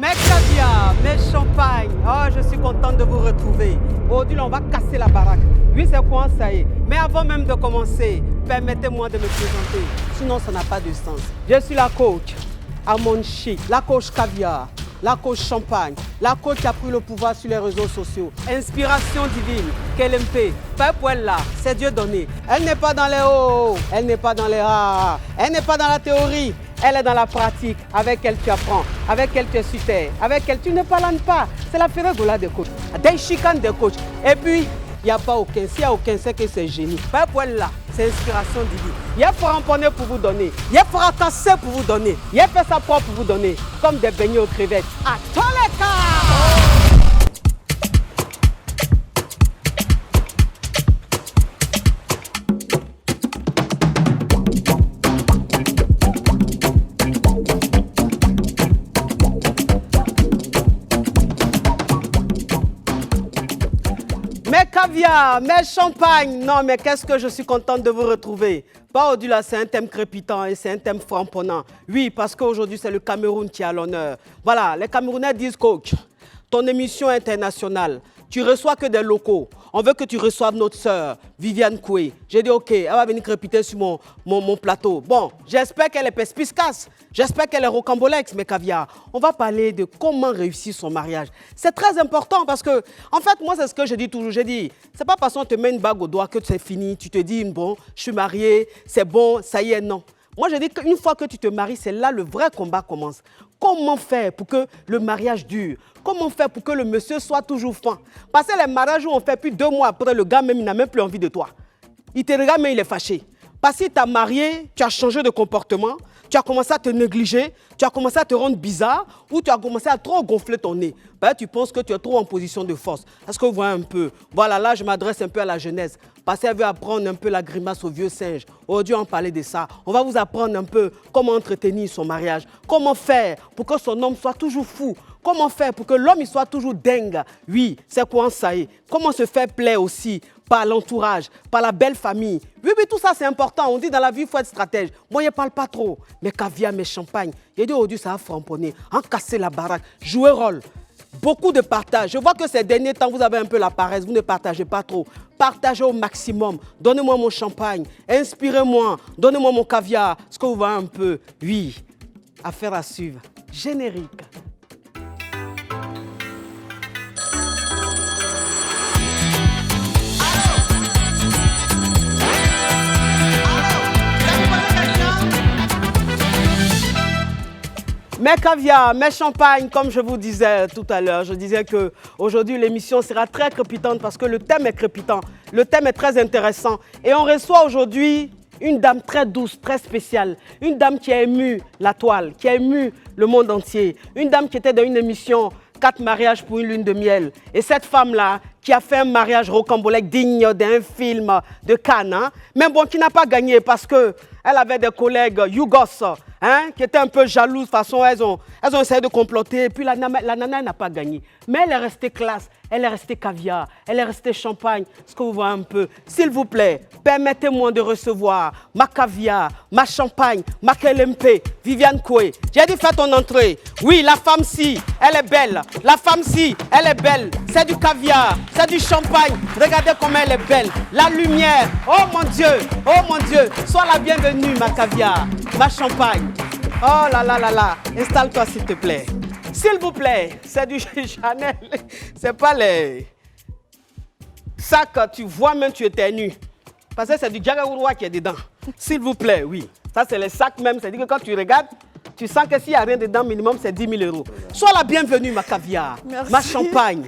mes caviars, mes champagnes. Oh, je suis contente de vous retrouver. Aujourd'hui, on va casser la baraque. Oui, c'est quoi, ça y est. Mais avant même de commencer, permettez-moi de me présenter. Sinon, ça n'a pas de sens. Je suis la coach Amon Chic, la coach caviar, la coach champagne, la coach qui a pris le pouvoir sur les réseaux sociaux. Inspiration divine, KLMP, pas pour elle là, c'est Dieu donné. Elle n'est pas dans les hauts, elle n'est pas dans les rares, elle n'est pas dans la théorie. Elle est dans la pratique, avec elle tu apprends, avec elle tu es sur terre, avec elle tu ne parles pas. C'est la férégola des coachs, des chicanes des coachs. Et puis, il n'y a pas aucun, s'il n'y a aucun, c'est que c'est génie. Pas pour elle là, c'est inspiration divine. Il y a framponné pour vous donner, il y a fracassé pour vous donner, il y a fait sa propre pour vous donner, comme des beignets aux crevettes. À tous les cas! Mes caviars, mes champagnes, non mais qu'est-ce que je suis contente de vous retrouver. Pas au-delà, c'est un thème crépitant et c'est un thème frapponnant. Oui, parce qu'aujourd'hui c'est le Cameroun qui est à l'honneur. Voilà, les Camerounais disent coach, ton émission internationale, tu reçois que des locaux. On veut que tu reçoives notre sœur, Viviane Koué. J'ai dit ok, elle va venir crépiter sur mon plateau. Bon, j'espère qu'elle est perspicace. J'espère qu'elle est rocambolex, mes caviars. On va parler de comment réussir son mariage. C'est très important parce que, en fait, moi, c'est ce que je dis toujours. Je dis, c'est pas parce qu'on te met une bague au doigt que c'est fini. Tu te dis, bon, je suis mariée, c'est bon, ça y est, non. Moi, je dis qu'une fois que tu te maries, c'est là le vrai combat commence. Comment faire pour que le mariage dure? Comment faire pour que le monsieur soit toujours fin? Parce que les mariages où on fait plus de 2 mois après, le gars même, il n'a même plus envie de toi. Il te regarde, mais il est fâché. Parce que tu as marié, tu as changé de comportement, tu as commencé à te négliger, tu as commencé à te rendre bizarre ou tu as commencé à trop gonfler ton nez. Ben, tu penses que tu es trop en position de force. Est-ce que vous voyez un peu? Voilà, là, je m'adresse un peu à la jeunesse. Parce qu'elle veut apprendre un peu la grimace au vieux singe. Aujourd'hui, on parlait de ça. On va vous apprendre un peu comment entretenir son mariage. Comment faire pour que son homme soit toujours fou. Comment faire pour que l'homme il soit toujours dingue. Oui, c'est quoi ça y est. Comment se faire plaire aussi par l'entourage, par la belle famille. Oui, mais tout ça, c'est important. On dit dans la vie, il faut être stratège. Moi, je ne parle pas trop. Mes caviars, mes champagnes. J'ai dit aujourd'hui, ça a framponné. En casser la baraque. Jouer rôle. Beaucoup de partage. Je vois que ces derniers temps, vous avez un peu la paresse. Vous ne partagez pas trop. Partagez au maximum. Donnez-moi mon champagne. Inspirez-moi. Donnez-moi mon caviar. Est-ce que vous voyez un peu? Oui. Affaire à suivre. Générique. Mes caviars, mes champagnes, comme je vous disais tout à l'heure, je disais qu'aujourd'hui l'émission sera très crépitante parce que le thème est crépitant, le thème est très intéressant. Et on reçoit aujourd'hui une dame très douce, très spéciale, une dame qui a ému la toile, qui a ému le monde entier, une dame qui était dans une émission 4 mariages pour une lune de miel. Et cette femme-là, qui a fait un mariage rocambolesque digne d'un film de Cannes, hein, mais bon, qui n'a pas gagné parce qu'elle avait des collègues Yougos, hein, qui étaient un peu jalouses. De toute façon, elles ont essayé de comploter. Et puis la nana n'a pas gagné. Mais elle est restée classe, elle est restée caviar, elle est restée champagne. Est-ce que vous voyez un peu? S'il vous plaît, permettez-moi de recevoir ma caviar, ma champagne, ma KLMP, Viviane Koué. J'ai dit, fais ton entrée. Oui, la femme-ci, elle est belle. La femme-ci, elle est belle. C'est du caviar, c'est du champagne. Regardez comment elle est belle. La lumière. Oh mon Dieu, sois la bienvenue, ma caviar, ma champagne. Oh là là là là, installe-toi s'il te plaît. S'il vous plaît, c'est du Chanel. C'est pas les sacs, tu vois même tu éternues. Parce que c'est du Djagaouroua qui est dedans. S'il vous plaît, oui. Ça, c'est les sacs même. C'est-à-dire que quand tu regardes, tu sens que s'il n'y a rien dedans, minimum, c'est 10 000 €. Sois la bienvenue, ma caviar. Merci. Ma champagne.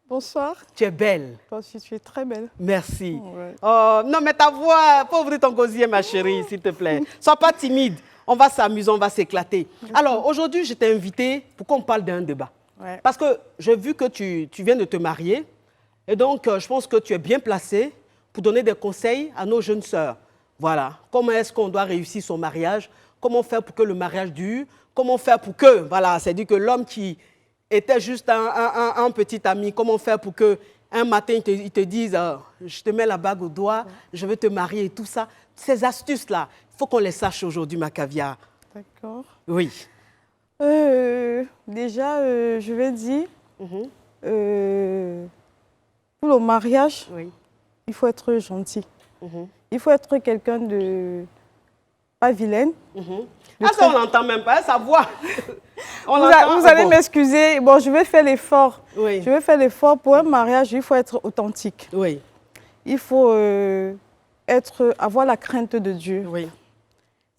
Bonsoir. Tu es belle. Toi aussi, tu es très belle. Merci. Ouais. Oh, non, mais ta voix, faut ouvrir ton gosier, ma chérie, s'il te plaît. Sois pas timide. On va s'amuser, on va s'éclater. Alors, aujourd'hui, je t'ai invité pour qu'on parle d'un débat. Ouais. Parce que j'ai vu que tu viens de te marier. Et donc, je pense que tu es bien placé pour donner des conseils à nos jeunes sœurs. Voilà. Comment est-ce qu'on doit réussir son mariage? Comment faire pour que le mariage dure? Comment faire pour que, voilà, c'est-à-dire que l'homme qui était juste un petit ami, comment faire pour que un matin, ils te disent, je te mets la bague au doigt, je veux te marier et tout ça. Ces astuces-là, il faut qu'on les sache aujourd'hui, ma caviar. D'accord. Oui. Déjà, je vais dire, Mhm. pour le mariage, Oui. il faut être gentil. Mhm. Il faut être quelqu'un de pas vilaine. Mhm. de Ah, ça, très- on l'entend même pas, sa voix. On Vous, l'entend. vous Ah, allez bon. m'excuser. Bon, je vais faire l'effort. Oui. Je vais faire l'effort. Pour un mariage, il faut être authentique. Oui. Il faut avoir la crainte de Dieu. Oui.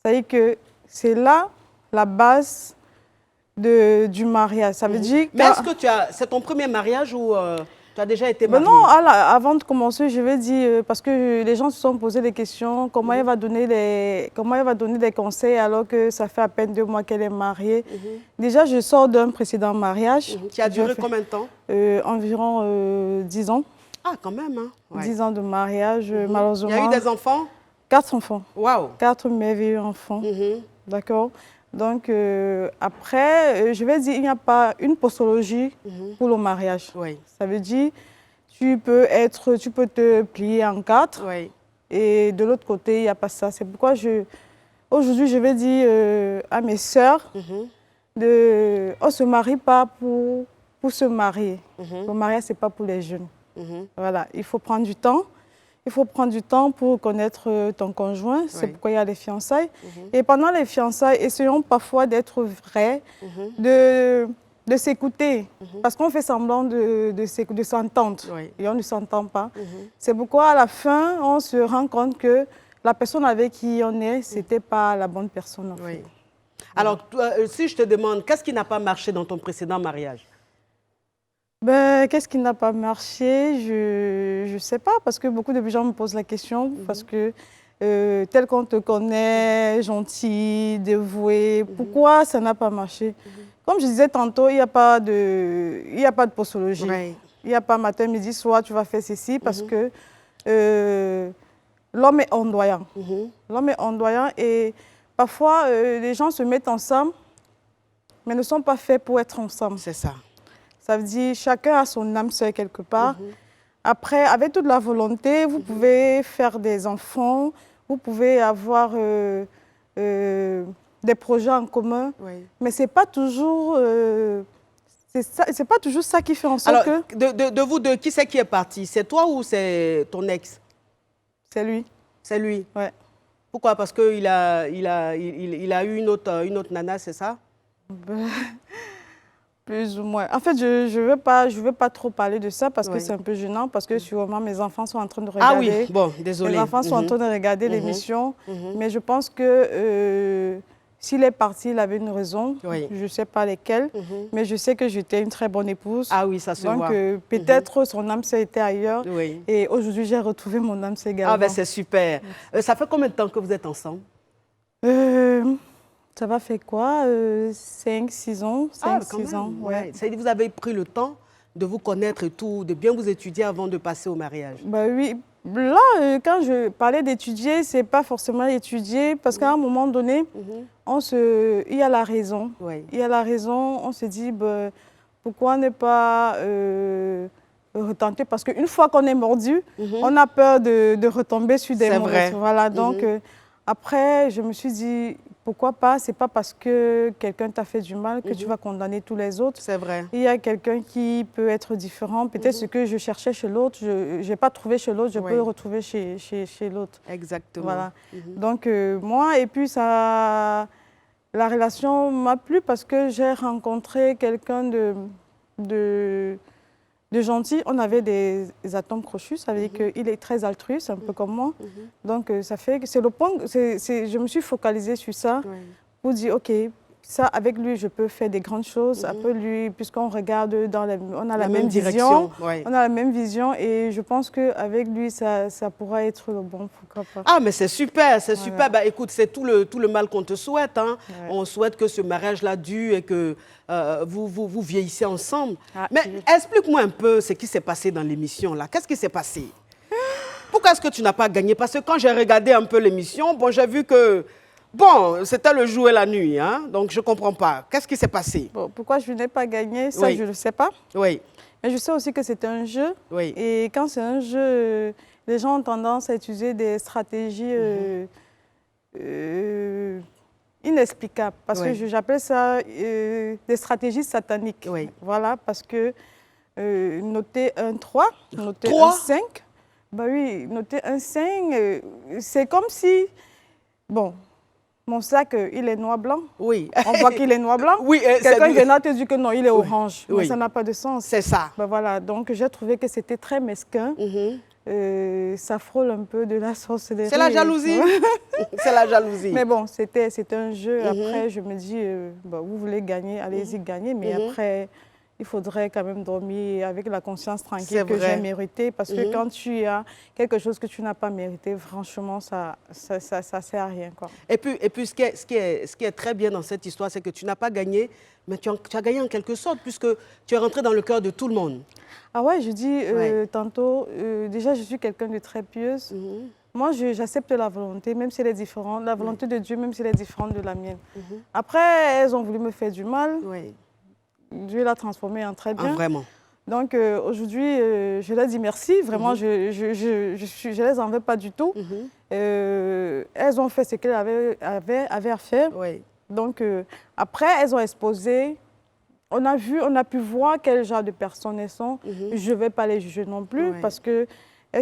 C'est-à-dire que c'est là la base du mariage. Ça veut dire Mais est-ce que c'est ton premier mariage ou tu as déjà été Ben mariée? non, avant de commencer, je vais dire, parce que les gens se sont posé des questions, comment elle va donner des conseils alors que ça fait à peine 2 mois qu'elle est mariée. Déjà, je sors d'un précédent mariage. Qui a duré combien de temps? Environ 10 ans. Ah, quand même, hein? Ouais. 10 ans de mariage, Il malheureusement. y a eu des enfants? 4 enfants. Waouh! 4 merveilleux enfants. Mhm. D'accord. Donc, après, je vais dire, il n'y a pas une postologie pour le mariage. Oui. Ça veut dire, tu peux te plier en 4 Oui. et de l'autre côté, il n'y a pas ça. C'est pourquoi aujourd'hui, je vais dire à mes sœurs, on ne se marie pas pour se marier. Le mariage, ce n'est pas pour les jeunes. Voilà, il faut prendre du temps. Il faut prendre du temps pour connaître ton conjoint. C'est pourquoi il y a les fiançailles. Et pendant les fiançailles, essayons parfois d'être vrais, de s'écouter. Parce qu'on fait semblant de s'entendre. Oui. Et on ne s'entend pas. C'est pourquoi à la fin, on se rend compte que la personne avec qui on est, ce n'était pas la bonne personne. En fait. Oui. Alors, toi, si je te demande, qu'est-ce qui n'a pas marché dans ton précédent mariage? Ben, qu'est-ce qui n'a pas marché? Je ne sais pas, parce que beaucoup de gens me posent la question, parce que tel qu'on te connaît, gentil, dévoué, pourquoi ça n'a pas marché? Comme je disais tantôt, il n'y a pas de postologie. Oui. Il n'y a pas matin, midi, soir, tu vas faire ceci, parce que l'homme est ondoyant. L'homme est ondoyant et parfois, les gens se mettent ensemble, mais ne sont pas faits pour être ensemble. C'est ça. Ça veut dire chacun a son âme sœur quelque part. Après, avec toute la volonté, vous pouvez faire des enfants, vous pouvez avoir des projets en commun, mais ce n'est pas toujours, c'est pas toujours ça qui fait en sorte Alors, que... de vous deux, qui c'est qui est parti? C'est toi ou c'est ton ex? C'est lui. C'est lui? Ouais. Pourquoi? Parce qu'il a eu une autre nana, c'est ça? Plus ou moins. En fait, je veux pas trop parler de ça parce que c'est un peu gênant, parce que sûrement mes enfants sont en train de regarder. Ah oui, bon, désolé. Mes enfants sont en train de regarder l'émission, mais je pense que s'il est parti, il avait une raison. Je ne sais pas lesquelles, mais je sais que j'étais une très bonne épouse. Ah oui, ça se voit. Donc, peut-être son âme sœur était ailleurs. Oui. Et aujourd'hui, j'ai retrouvé mon âme sœur également. Ah ben c'est super. Ça fait combien de temps que vous êtes ensemble? Ça va faire quoi 5, 6 ans. 5, 6 ans. Ouais. C'est-à-dire que vous avez pris le temps de vous connaître et tout, de bien vous étudier avant de passer au mariage. Bah oui. Là, quand je parlais d'étudier, ce n'est pas forcément étudier, parce qu'à un moment donné, il y a la raison. Il y a la raison, on se dit, bah, pourquoi ne pas retenter? Parce qu'une fois qu'on est mordu, on a peur de retomber sur des mauvaises. Voilà, donc après, je me suis dit, pourquoi pas? Ce n'est pas parce que quelqu'un t'a fait du mal que tu vas condamner tous les autres. C'est vrai. Il y a quelqu'un qui peut être différent. Peut-être ce que je cherchais chez l'autre, je n'ai pas trouvé chez l'autre, je peux le retrouver chez l'autre. Exactement. Voilà. Donc, moi, et puis la relation m'a plu parce que j'ai rencontré quelqu'un de gentil. On avait des atomes crochus, ça veut dire qu'il est très altruiste, un peu comme moi. Donc, ça fait que c'est le point, je me suis focalisée sur ça pour dire, OK, ça, avec lui, je peux faire des grandes choses. Après lui, puisqu'on regarde, on a la même vision. On a la même vision et je pense qu'avec lui, ça pourra être le bon, pourquoi pas. Ah, mais c'est super, c'est super. Bah, écoute, c'est tout le mal qu'on te souhaite. Hein. On souhaite que ce mariage-là dure et que vous vieillissez ensemble. Mais explique-moi un peu ce qui s'est passé dans l'émission, là. Qu'est-ce qui s'est passé? Pourquoi est-ce que tu n'as pas gagné? Parce que quand j'ai regardé un peu l'émission, bon, j'ai vu que... Bon, c'était le jour et la nuit, hein? Donc je ne comprends pas. Qu'est-ce qui s'est passé? Bon, pourquoi je n'ai pas gagné, ça je ne le sais pas. Oui. Mais je sais aussi que c'est un jeu. Oui. Et quand c'est un jeu, les gens ont tendance à utiliser des stratégies inexplicable. Parce que j'appelle ça des stratégies sataniques. Oui. Voilà, parce que noter un 3, noter 3? un 5, bah oui, noter un 5, c'est comme si, bon, mon sac, il est noir-blanc. Oui. On voit qu'il est noir-blanc. Oui. Quelqu'un viendra te dire que non, il est orange. Oui. Mais ça n'a pas de sens. C'est ça. Bah voilà, donc j'ai trouvé que c'était très mesquin. Ça frôle un peu de la sorcellerie. C'est la jalousie. C'est la jalousie. Mais bon, c'était un jeu. Après, je me dis, bah, vous voulez gagner, allez-y, gagner. Mais après, il faudrait quand même dormir avec la conscience tranquille que j'ai mérité. Parce que quand tu as quelque chose que tu n'as pas mérité, franchement, ça sert à rien, quoi. Et puis ce qui est très bien dans cette histoire, c'est que tu n'as pas gagné, mais tu as gagné en quelque sorte, puisque tu es rentré dans le cœur de tout le monde. Ah ouais, je dis tantôt, déjà, je suis quelqu'un de très pieuse. Moi, j'accepte la volonté, même si elle est différente, la volonté de Dieu, même si elle est différente de la mienne. Après, elles ont voulu me faire du mal. Dieu l'a transformé en très bien. Ah, vraiment. Donc, aujourd'hui, je leur dis merci. Vraiment, je les en veux pas du tout. Elles ont fait ce qu'elles avaient à faire. Donc, après, elles ont exposé. On a pu voir quel genre de personnes elles sont. Je ne vais pas les juger non plus parce qu'elles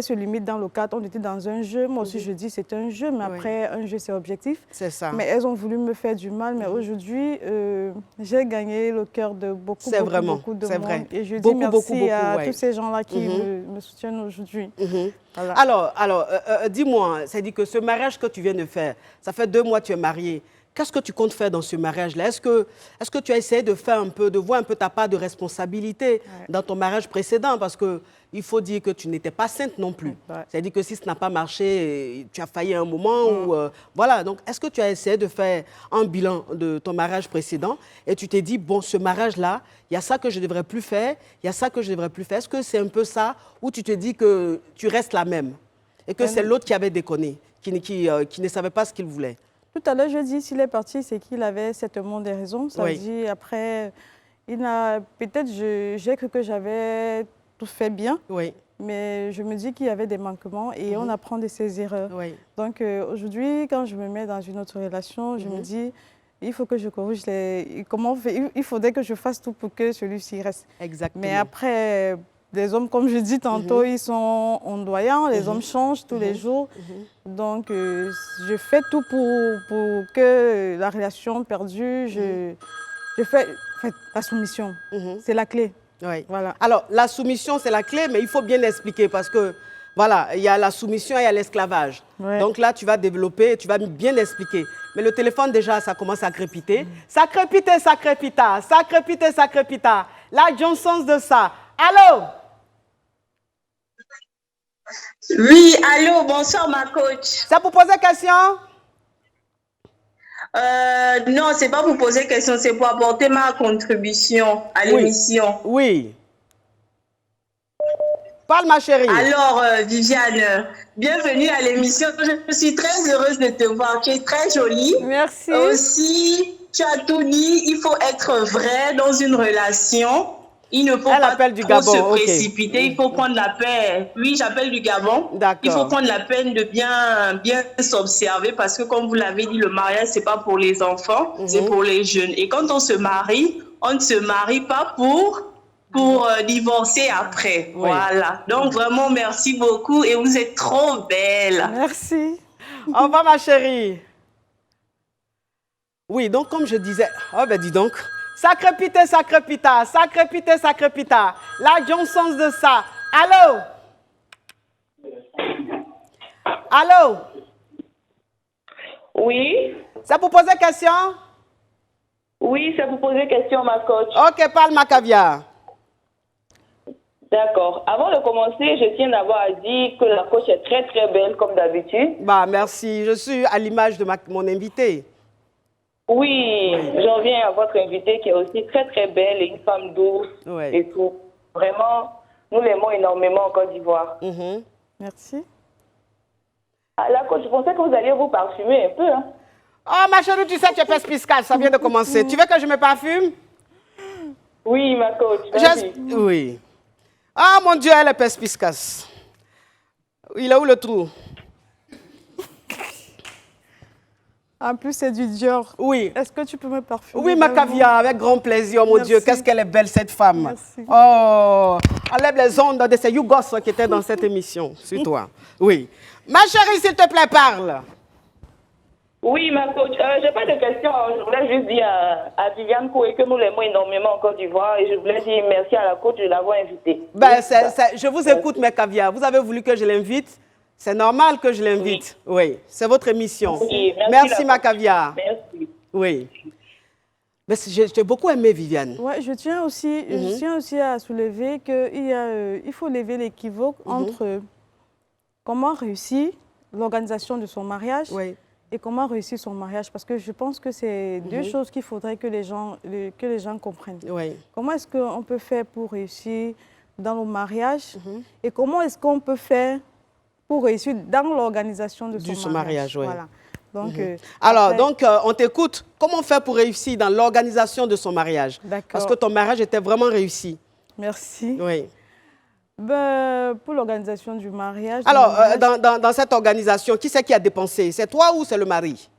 se limitent dans le cadre. On était dans un jeu. Moi aussi, je dis c'est un jeu, mais après, un jeu, c'est objectif. C'est ça. Mais elles ont voulu me faire du mal. Mais aujourd'hui, j'ai gagné le cœur de beaucoup de monde. Vrai. Et je dis merci à tous ces gens-là qui me soutiennent aujourd'hui. Voilà. Alors dis-moi, c'est-à-dire que ce mariage que tu viens de faire, ça fait 2 mois que tu es mariée. Qu'est-ce que tu comptes faire dans ce mariage-là? Est-ce que tu as essayé de voir un peu ta part de responsabilité dans ton mariage précédent? Parce qu'il faut dire que tu n'étais pas sainte non plus. C'est-à-dire que si ça n'a pas marché, tu as failli à un moment. Voilà, donc est-ce que tu as essayé de faire un bilan de ton mariage précédent et tu t'es dit, bon, ce mariage-là, il y a ça que je ne devrais plus faire, il y a ça que je ne devrais plus faire. Est-ce que c'est un peu ça où tu te dis que tu restes la même et que c'est l'autre qui avait déconné, qui ne savait pas ce qu'il voulait? Tout à l'heure, je dis, s'il est parti, c'est qu'il avait certainement des raisons. Ça veut dire, après, peut-être, j'ai cru que j'avais tout fait bien, mais je me dis qu'il y avait des manquements et on apprend de ses erreurs. Donc, aujourd'hui, quand je me mets dans une autre relation, je me dis, il faut que je corrige il faudrait que je fasse tout pour que celui-ci reste. Exactement. Mais après... Les hommes, comme je dis tantôt, ils sont ondoyants, les hommes changent tous les jours. Donc, je fais tout pour que la relation perdure. Je fais la soumission, c'est la clé. Voilà. Alors, la soumission, c'est la clé, mais il faut bien expliquer parce que, voilà, il y a la soumission et il y a l'esclavage. Donc là, tu vas développer, tu vas bien expliquer. Mais le téléphone, déjà, ça commence à crépiter. Ça crépite, ça crépita, ça crépite, ça crépita. La Johnson's de ça. Allô? Oui, allô, bonsoir ma coach. C'est pour poser question? Non, c'est pas pour poser question, c'est pour apporter ma contribution à l'émission. Oui. Parle ma chérie. Alors, Viviane, bienvenue à l'émission. Je suis très heureuse de te voir. Tu es très jolie. Merci. Aussi, tu as tout dit, il faut être vrai dans une relation. Il ne faut pas trop se précipiter, il faut prendre la peine. Oui, j'appelle du Gabon. Il faut prendre la peine de bien s'observer parce que, comme vous l'avez dit, le mariage, ce n'est pas pour les enfants, c'est pour les jeunes. Et quand on se marie, on ne se marie pas pour divorcer après. Voilà. Donc, vraiment, merci beaucoup et vous êtes trop belle. Merci. Au revoir, ma chérie. Oui, donc, comme je disais... Oh, ben dis donc... Ça crépite, ça crépita, ça crépite, ça crépita. La Johnson's de ça. Allô? Allô? Oui. C'est pour poser question? Oui, c'est pour poser question, ma coach. Ok, parle ma caviar. D'accord. Avant de commencer, je tiens d'abord à dire que la coach est très très belle, comme d'habitude. Bah, merci. Je suis à l'image de mon invité. Oui, j'en viens à votre invitée qui est aussi très très belle et une femme douce et tout. Vraiment, nous l'aimons énormément en Côte d'Ivoire. Merci. Ah, la coach, je pensais que vous alliez vous parfumer un peu. Hein? Oh, ma chérie, tu sais, tu es pespiscale, ça vient de commencer. Tu veux que je me parfume? Oui, ma coach. Oui. Ah, mon Dieu, elle est pespiscace. Il est où le trou? En plus, c'est du Dior. Oui. Est-ce que tu peux me parfumer? Oui, Macavia, avec grand plaisir, mon Dieu. Qu'est-ce qu'elle est belle, cette femme. Merci. Oh, enlève les ondes de ces Yougos qui étaient dans cette émission. C'est toi. Oui. Ma chérie, s'il te plaît, parle. Oui, ma coach. Je n'ai pas de questions. Je voulais juste dire à Viviane Coué que nous l'aimons énormément en Côte d'Ivoire et je voulais dire merci à la coach de l'avoir invitée. Ben, je vous écoute, Macavia. Vous avez voulu que je l'invite. C'est normal que je l'invite. Oui, c'est votre émission. Oui, merci Macavia. Merci. Oui. Mais j'ai beaucoup aimé Viviane. Ouais, je tiens aussi à soulever qu'il faut lever l'équivoque entre comment réussir l'organisation de son mariage et comment réussir son mariage. Parce que je pense que c'est deux choses qu'il faudrait que les gens comprennent. Oui. Comment est-ce qu'on peut faire pour réussir dans le mariage et comment est-ce qu'on peut faire pour réussir dans l'organisation de son mariage. Oui. Voilà. Donc, alors, on t'écoute. Comment faire pour réussir dans l'organisation de son mariage? Parce que ton mariage était vraiment réussi. Merci. Oui. Ben, pour l'organisation du mariage... Alors, dans cette organisation, qui c'est qui a dépensé? C'est toi ou c'est le mari?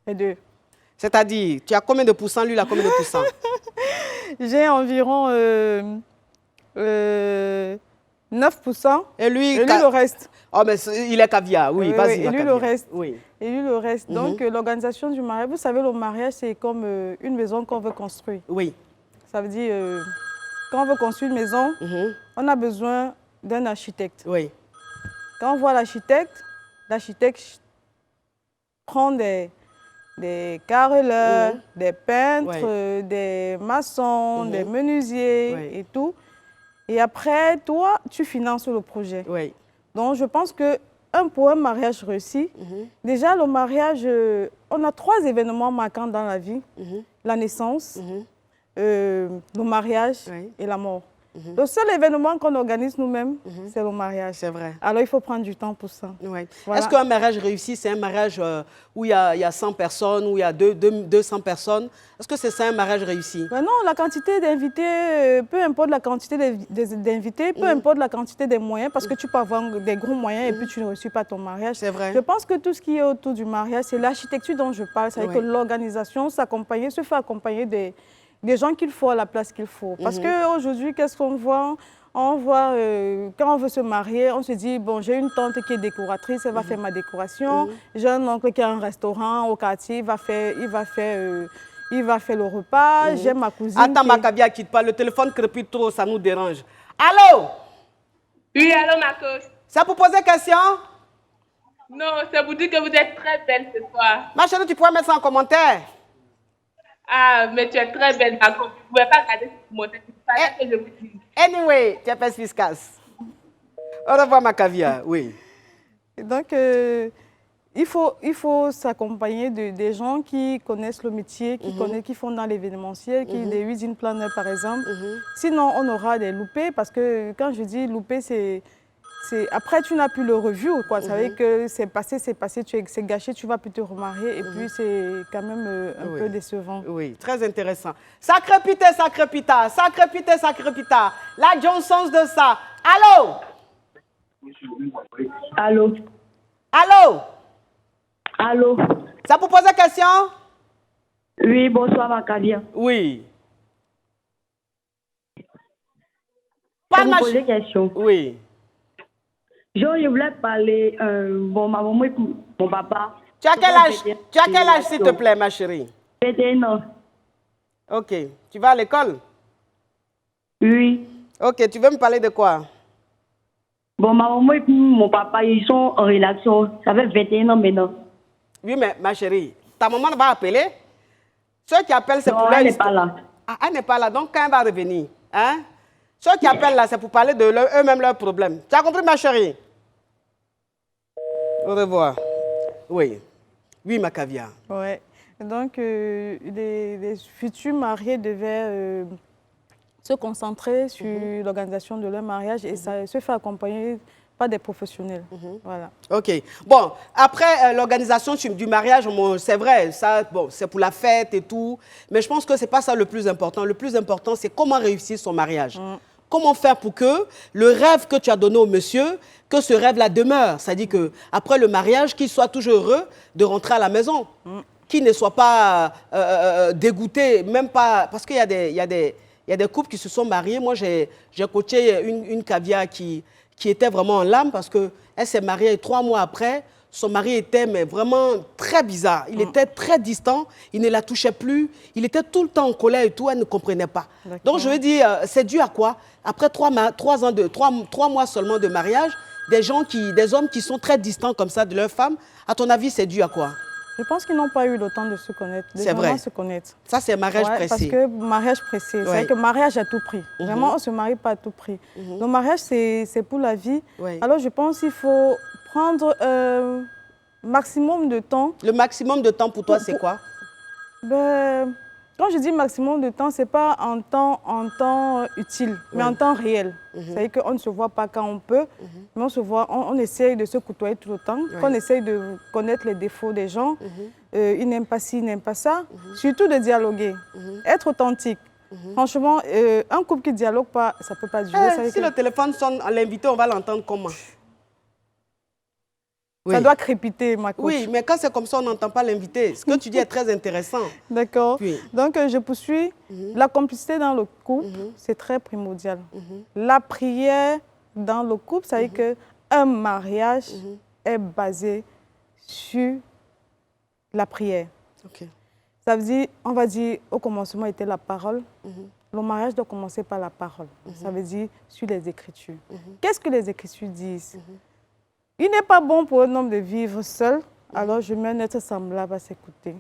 Les deux. C'est-à-dire, tu as combien de pourcents, lui, il a combien de pourcents? J'ai environ 9%. Et lui, le reste. Oh, mais il est caviar, oui, vas-y. Et lui, le reste. Oui. Et lui, le reste. Donc, l'organisation du mariage, vous savez, le mariage, c'est comme une maison qu'on veut construire. Oui. Ça veut dire, quand on veut construire une maison, on a besoin d'un architecte. Oui. Quand on voit l'architecte prend des carreleurs, des peintres, des maçons, des menuisiers et tout. Et après, toi, tu finances le projet. Oui. Donc, je pense que pour un mariage réussi, déjà, le mariage, on a 3 événements marquants dans la vie. La naissance, le mariage et la mort. Le seul événement qu'on organise nous-mêmes, c'est le mariage. C'est vrai. Alors, il faut prendre du temps pour ça. Ouais. Voilà. Est-ce qu'un mariage réussi, c'est un mariage où il y a 100 personnes, où il y a 200 personnes? Est-ce que c'est ça un mariage réussi? Ben non, la quantité d'invités, peu importe la quantité d'invités, peu importe la quantité des moyens, parce que tu peux avoir des gros moyens et puis tu ne reçois pas ton mariage. C'est vrai. Je pense que tout ce qui est autour du mariage, c'est l'architecture dont je parle. C'est-à-dire que l'organisation se fait accompagner des gens qu'il faut à la place qu'il faut. Parce qu'aujourd'hui, qu'est-ce qu'on voit? On voit, quand on veut se marier, on se dit, bon, j'ai une tante qui est décoratrice, elle va faire ma décoration. J'ai un oncle qui a un restaurant au quartier, il va faire le repas. J'ai ma cousine. Attends, Macavia, quitte pas. Le téléphone crépite trop, ça nous dérange. Allô? Oui, allô, ma coach. C'est pour poser question? Non, c'est pour dire que vous êtes très belle ce soir. Ma chérie, tu pourrais mettre ça en commentaire? Ah, mais tu es très belle, ma coach. Vous ne pouvez pas regarder ce commentaire. C'est pas ça que je vous dis. Anyway, tu es perspicace. Au revoir, Macavia. Oui. Et donc, il faut s'accompagner des gens qui connaissent le métier, qui font dans l'événementiel, des wedding planners par exemple. Sinon, on aura des loupés parce que quand je dis loupé, c'est après tu n'as plus le review, quoi. Ça veut dire que c'est passé, c'est gâché, tu vas plus te remarier et puis c'est quand même un peu décevant. Oui, très intéressant. Ça crépitait, ça crépita, ça crépitait, ça crépita. La Johnson's de ça. Allô? Allô? Allô? Allô? Ça pour poser question? Oui, bonsoir, Macavia. Oui. Ça vous poser question? Oui. Je voulais parler, ma maman et mon papa. Tu as quel âge, s'il te plaît, ma chérie? 21 ans. Ok. Tu vas à l'école? Oui. Ok, tu veux me parler de quoi? Bon, ma maman et mon papa, ils sont en relation. Ça fait 21 ans maintenant. Oui, mais ma chérie, ta maman va appeler? Ceux qui appellent, c'est pour elle n'est pas là. Ah, elle n'est pas là, donc quand elle va revenir, hein? Ceux qui appellent là, c'est pour parler de eux-mêmes leurs problèmes. Tu as compris, ma chérie? Au revoir. Oui. Oui, Macavia. Oui. Donc, les futurs mariés devaient se concentrer sur l'organisation de leur mariage et ça se fait accompagner par des professionnels. Voilà. OK. Bon, après l'organisation du mariage, c'est vrai, ça, bon, c'est pour la fête et tout, mais je pense que ce n'est pas ça le plus important. Le plus important, c'est comment réussir son mariage. Comment faire pour que le rêve que tu as donné au monsieur, que ce rêve-là demeure. C'est-à-dire qu'après le mariage, qu'il soit toujours heureux de rentrer à la maison. qui ne soient pas dégoûtés, même pas... Parce qu'il y a des couples qui se sont mariés. Moi, j'ai coaché une caviar qui était vraiment en larmes parce qu'elle s'est mariée 3 mois après. Son mari était vraiment très bizarre. Il était très distant. Il ne la touchait plus. Il était tout le temps en colère et tout. Elle ne comprenait pas. Donc, je veux dire, c'est dû à quoi? Après 3 mois seulement de mariage, des hommes qui sont très distants comme ça de leur femme, à ton avis, c'est dû à quoi? Je pense qu'ils n'ont pas eu le temps de se connaître. C'est vrai. Se connaître. Ça, c'est mariage pressé. Parce que mariage pressé, c'est vrai que mariage à tout prix. Vraiment, on ne se marie pas à tout prix. Le mariage, c'est pour la vie. Alors, je pense qu'il faut prendre maximum de temps. Le maximum de temps pour toi, c'est quoi? Quand je dis maximum de temps, ce n'est pas en temps utile, mais en temps réel. C'est-à-dire qu'on ne se voit pas quand on peut, mais on se voit, on essaye de se côtoyer tout le temps, qu'on essaye de connaître les défauts des gens. Ils n'aiment pas ci, ils n'aiment pas ça. Surtout de dialoguer, être authentique. Franchement, un couple qui ne dialogue pas, ça ne peut pas durer. Si le téléphone sonne à l'invité, on va l'entendre comment? Ça doit crépiter, ma coach. Oui, mais quand c'est comme ça, on n'entend pas l'invité. Ce que tu dis est très intéressant. D'accord. Donc, je poursuis. La complicité dans le couple, c'est très primordial. La prière dans le couple, ça veut dire qu'un mariage est basé sur la prière. Ça veut dire, on va dire, au commencement était la parole. Le mariage doit commencer par la parole. Ça veut dire sur les Écritures. Qu'est-ce que les Écritures disent? Il n'est pas bon pour un homme de vivre seul, alors je mets un être semblable à s'écouter.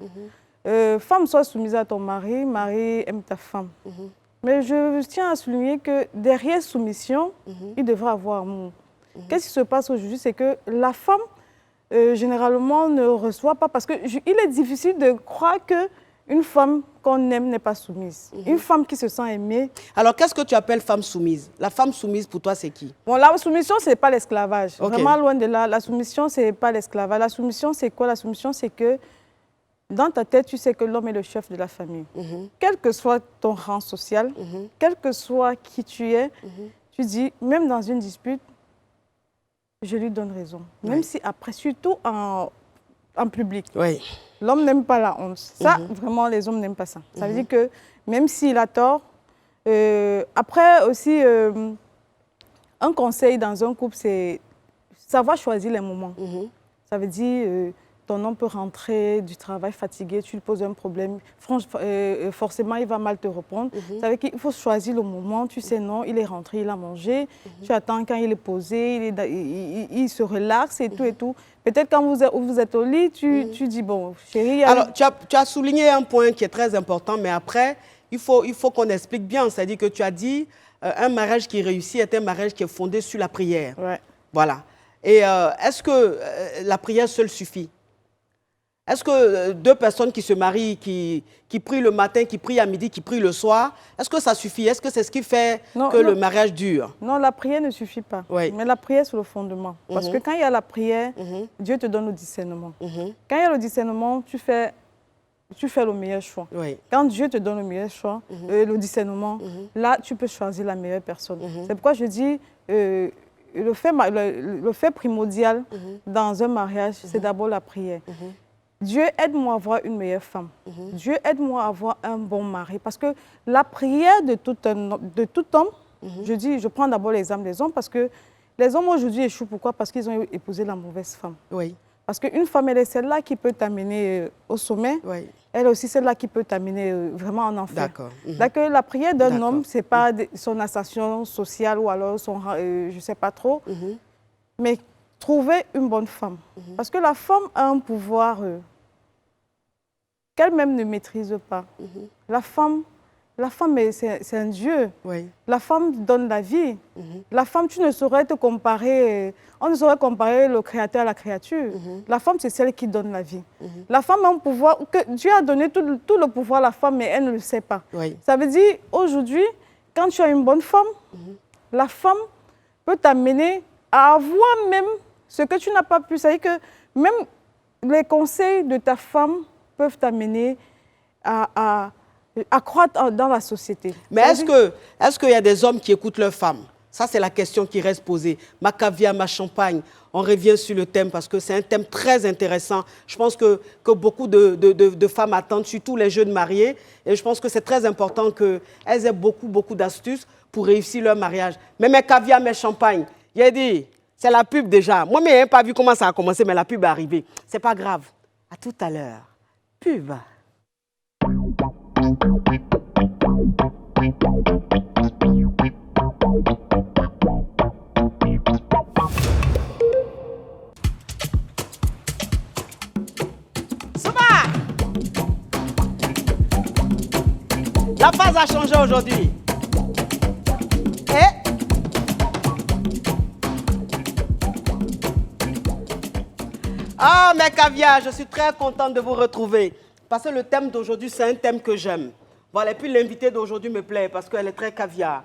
Femme, sois soumise à ton mari, mari aime ta femme. Mais je tiens à souligner que derrière soumission, il devrait avoir amour. Qu'est-ce qui se passe aujourd'hui? C'est que la femme, généralement, ne reçoit pas, parce qu'il est difficile de croire qu'une femme qu'on aime n'est pas soumise. Une femme qui se sent aimée. Alors, qu'est-ce que tu appelles femme soumise? La femme soumise, pour toi, c'est qui? Bon, la soumission, ce n'est pas l'esclavage. Vraiment loin de là. La soumission, ce n'est pas l'esclavage. La soumission, c'est quoi? La soumission, c'est que dans ta tête, tu sais que l'homme est le chef de la famille. Quel que soit ton rang social, quel que soit qui tu es, tu dis, même dans une dispute, je lui donne raison. Même si après, surtout en public. L'homme n'aime pas la honte. Ça, vraiment, les hommes n'aiment pas ça. Ça veut dire que même s'il a tort, après aussi, un conseil dans un couple, c'est savoir choisir les moments. Ça veut dire, ton homme peut rentrer du travail fatigué, tu lui poses un problème, forcément, il va mal te répondre. Ça veut dire qu'il faut choisir le moment. Tu sais, non, il est rentré, il a mangé. Tu attends quand il est posé, il se relaxe et tout et tout. Peut-être quand vous êtes au lit, tu dis, bon, chérie... Alors, tu as souligné un point qui est très important, mais après, il faut qu'on explique bien. C'est-à-dire que tu as dit, un mariage qui réussit est un mariage qui est fondé sur la prière. Voilà. Et est-ce que la prière seule suffit? Est-ce que 2 personnes qui se marient, qui prient le matin, qui prient à midi, qui prient le soir, est-ce que ça suffit? Est-ce que c'est ce qui fait que le mariage dure? Non, la prière ne suffit pas. Mais la prière, c'est le fondement. Parce que quand il y a la prière, Dieu te donne le discernement. Quand il y a le discernement, tu fais le meilleur choix. Quand Dieu te donne le meilleur choix, le discernement, là, tu peux choisir la meilleure personne. C'est pourquoi je dis, le fait primordial dans un mariage, c'est d'abord la prière. Dieu, aide-moi à avoir une meilleure femme. Dieu, aide-moi à avoir un bon mari. Parce que la prière de tout homme, je prends d'abord l'exemple des hommes, parce que les hommes aujourd'hui échouent. Pourquoi? Parce qu'ils ont épousé la mauvaise femme. Parce qu'une femme, elle est celle-là qui peut t'amener au sommet. Elle est aussi celle-là qui peut t'amener vraiment en enfer. Donc la prière d'un homme, ce n'est pas son ascension sociale ou alors son, je ne sais pas trop, mais trouver une bonne femme. Parce que la femme a un pouvoir qu'elle-même ne maîtrise pas. La femme, c'est un Dieu. La femme donne la vie. La femme, tu ne saurais te comparer, on ne saurait comparer le créateur à la créature. La femme, c'est celle qui donne la vie. La femme a un pouvoir, que Dieu a donné tout le pouvoir à la femme, mais elle ne le sait pas. Ça veut dire, aujourd'hui, quand tu as une bonne femme, la femme peut t'amener à avoir même ce que tu n'as pas pu. C'est-à-dire que même les conseils de ta femme peuvent t'amener à croître dans la société. Mais est-ce qu'il y a des hommes qui écoutent leur femme? Ça, c'est la question qui reste posée. Ma caviar, ma champagne. On revient sur le thème parce que c'est un thème très intéressant. Je pense que beaucoup de femmes attendent, surtout les jeunes mariés. Et je pense que c'est très important qu'elles aient beaucoup d'astuces pour réussir leur mariage. Mais mes caviar, mes champagnes, j'ai dit, c'est la pub déjà. Moi, je n'ai pas vu comment ça a commencé, mais la pub est arrivée. C'est pas grave. À tout à l'heure. Pub. La phase a changé aujourd'hui. Ah, mes caviars, je suis très contente de vous retrouver. Parce que le thème d'aujourd'hui, c'est un thème que j'aime. Voilà, et puis l'invité d'aujourd'hui me plaît parce qu'elle est très caviar.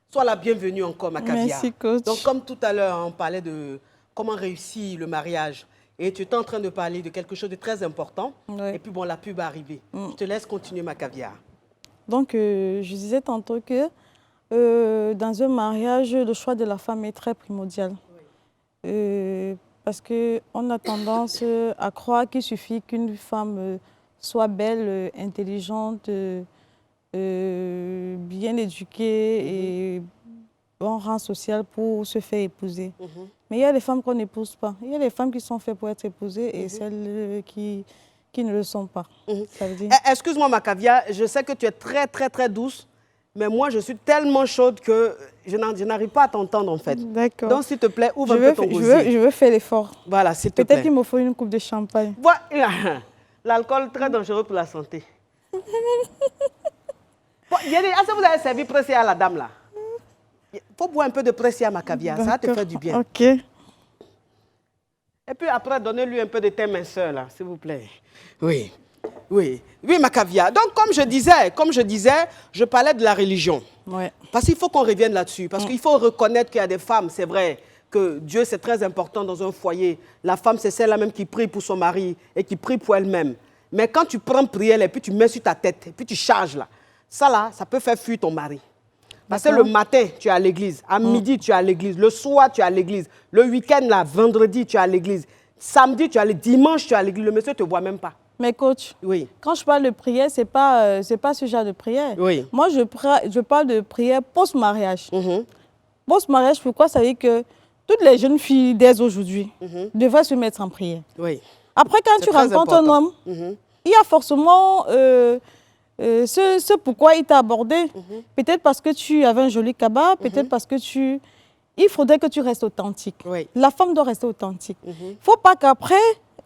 Sois la bienvenue encore, ma caviar. Merci, coach. Donc, comme tout à l'heure, on parlait de comment réussir le mariage. Et tu étais en train de parler de quelque chose de très important. Oui. Et puis, bon, la pub est arrivée. Je te laisse continuer, ma caviar. Donc, je disais tantôt que dans un mariage, le choix de la femme est très primordial. Oui. Parce qu'on a tendance à croire qu'il suffit qu'une femme soit belle, intelligente, bien éduquée et bon rang social pour se faire épouser. Mais il y a des femmes qu'on n'épouse pas. Il y a des femmes qui sont faites pour être épousées et celles qui ne le sont pas. Excuse-moi, ma caviar, je sais que tu es très douce, mais moi, je suis tellement chaude que je n'arrive pas à t'entendre, en fait. D'accord. Donc, s'il te plaît, ouvre un peu ton gosier. Je veux faire l'effort. Voilà, s'il te plaît. Peut-être qu'il me faut une coupe de champagne. Voilà. L'alcool, très dangereux pour la santé. Bon, est-ce que vous avez servi pressé à la dame, là? Il faut boire un peu de pressé à ma caviar, ça va te faire du bien. OK. Et puis après, donnez-lui un peu de thé minceur, là, s'il vous plaît. Oui. Oui, ma caviar. Donc, comme je disais, je parlais de la religion. Ouais. Parce qu'il faut qu'on revienne là-dessus. Parce qu'il faut reconnaître qu'il y a des femmes, c'est vrai, que Dieu, c'est très important dans un foyer. La femme, c'est celle-là même qui prie pour son mari et qui prie pour elle-même. Mais quand tu prends prière et puis tu mets sur ta tête et puis tu charges là, ça peut faire fuir ton mari. Parce que le matin, tu es à l'église. À midi, tu es à l'église. Le soir, tu es à l'église. Le week-end, là, vendredi, tu es à l'église. Samedi, tu es à l'église. Dimanche, tu es à l'église. Le monsieur ne te voit même pas. Mais coach, oui. Quand je parle de prière, ce n'est pas ce genre de prière. Oui. Moi, je parle de prière post-mariage. Post-mariage, pourquoi? Ça veut dire que toutes les jeunes filles dès aujourd'hui devraient se mettre en prière. Oui. Après, quand tu rencontres un homme, il y a forcément ce pourquoi il t'a abordé. Peut-être parce que tu avais un joli cabas, peut-être parce que il faudrait que tu restes authentique. Oui. La femme doit rester authentique. Il ne faut pas qu'après,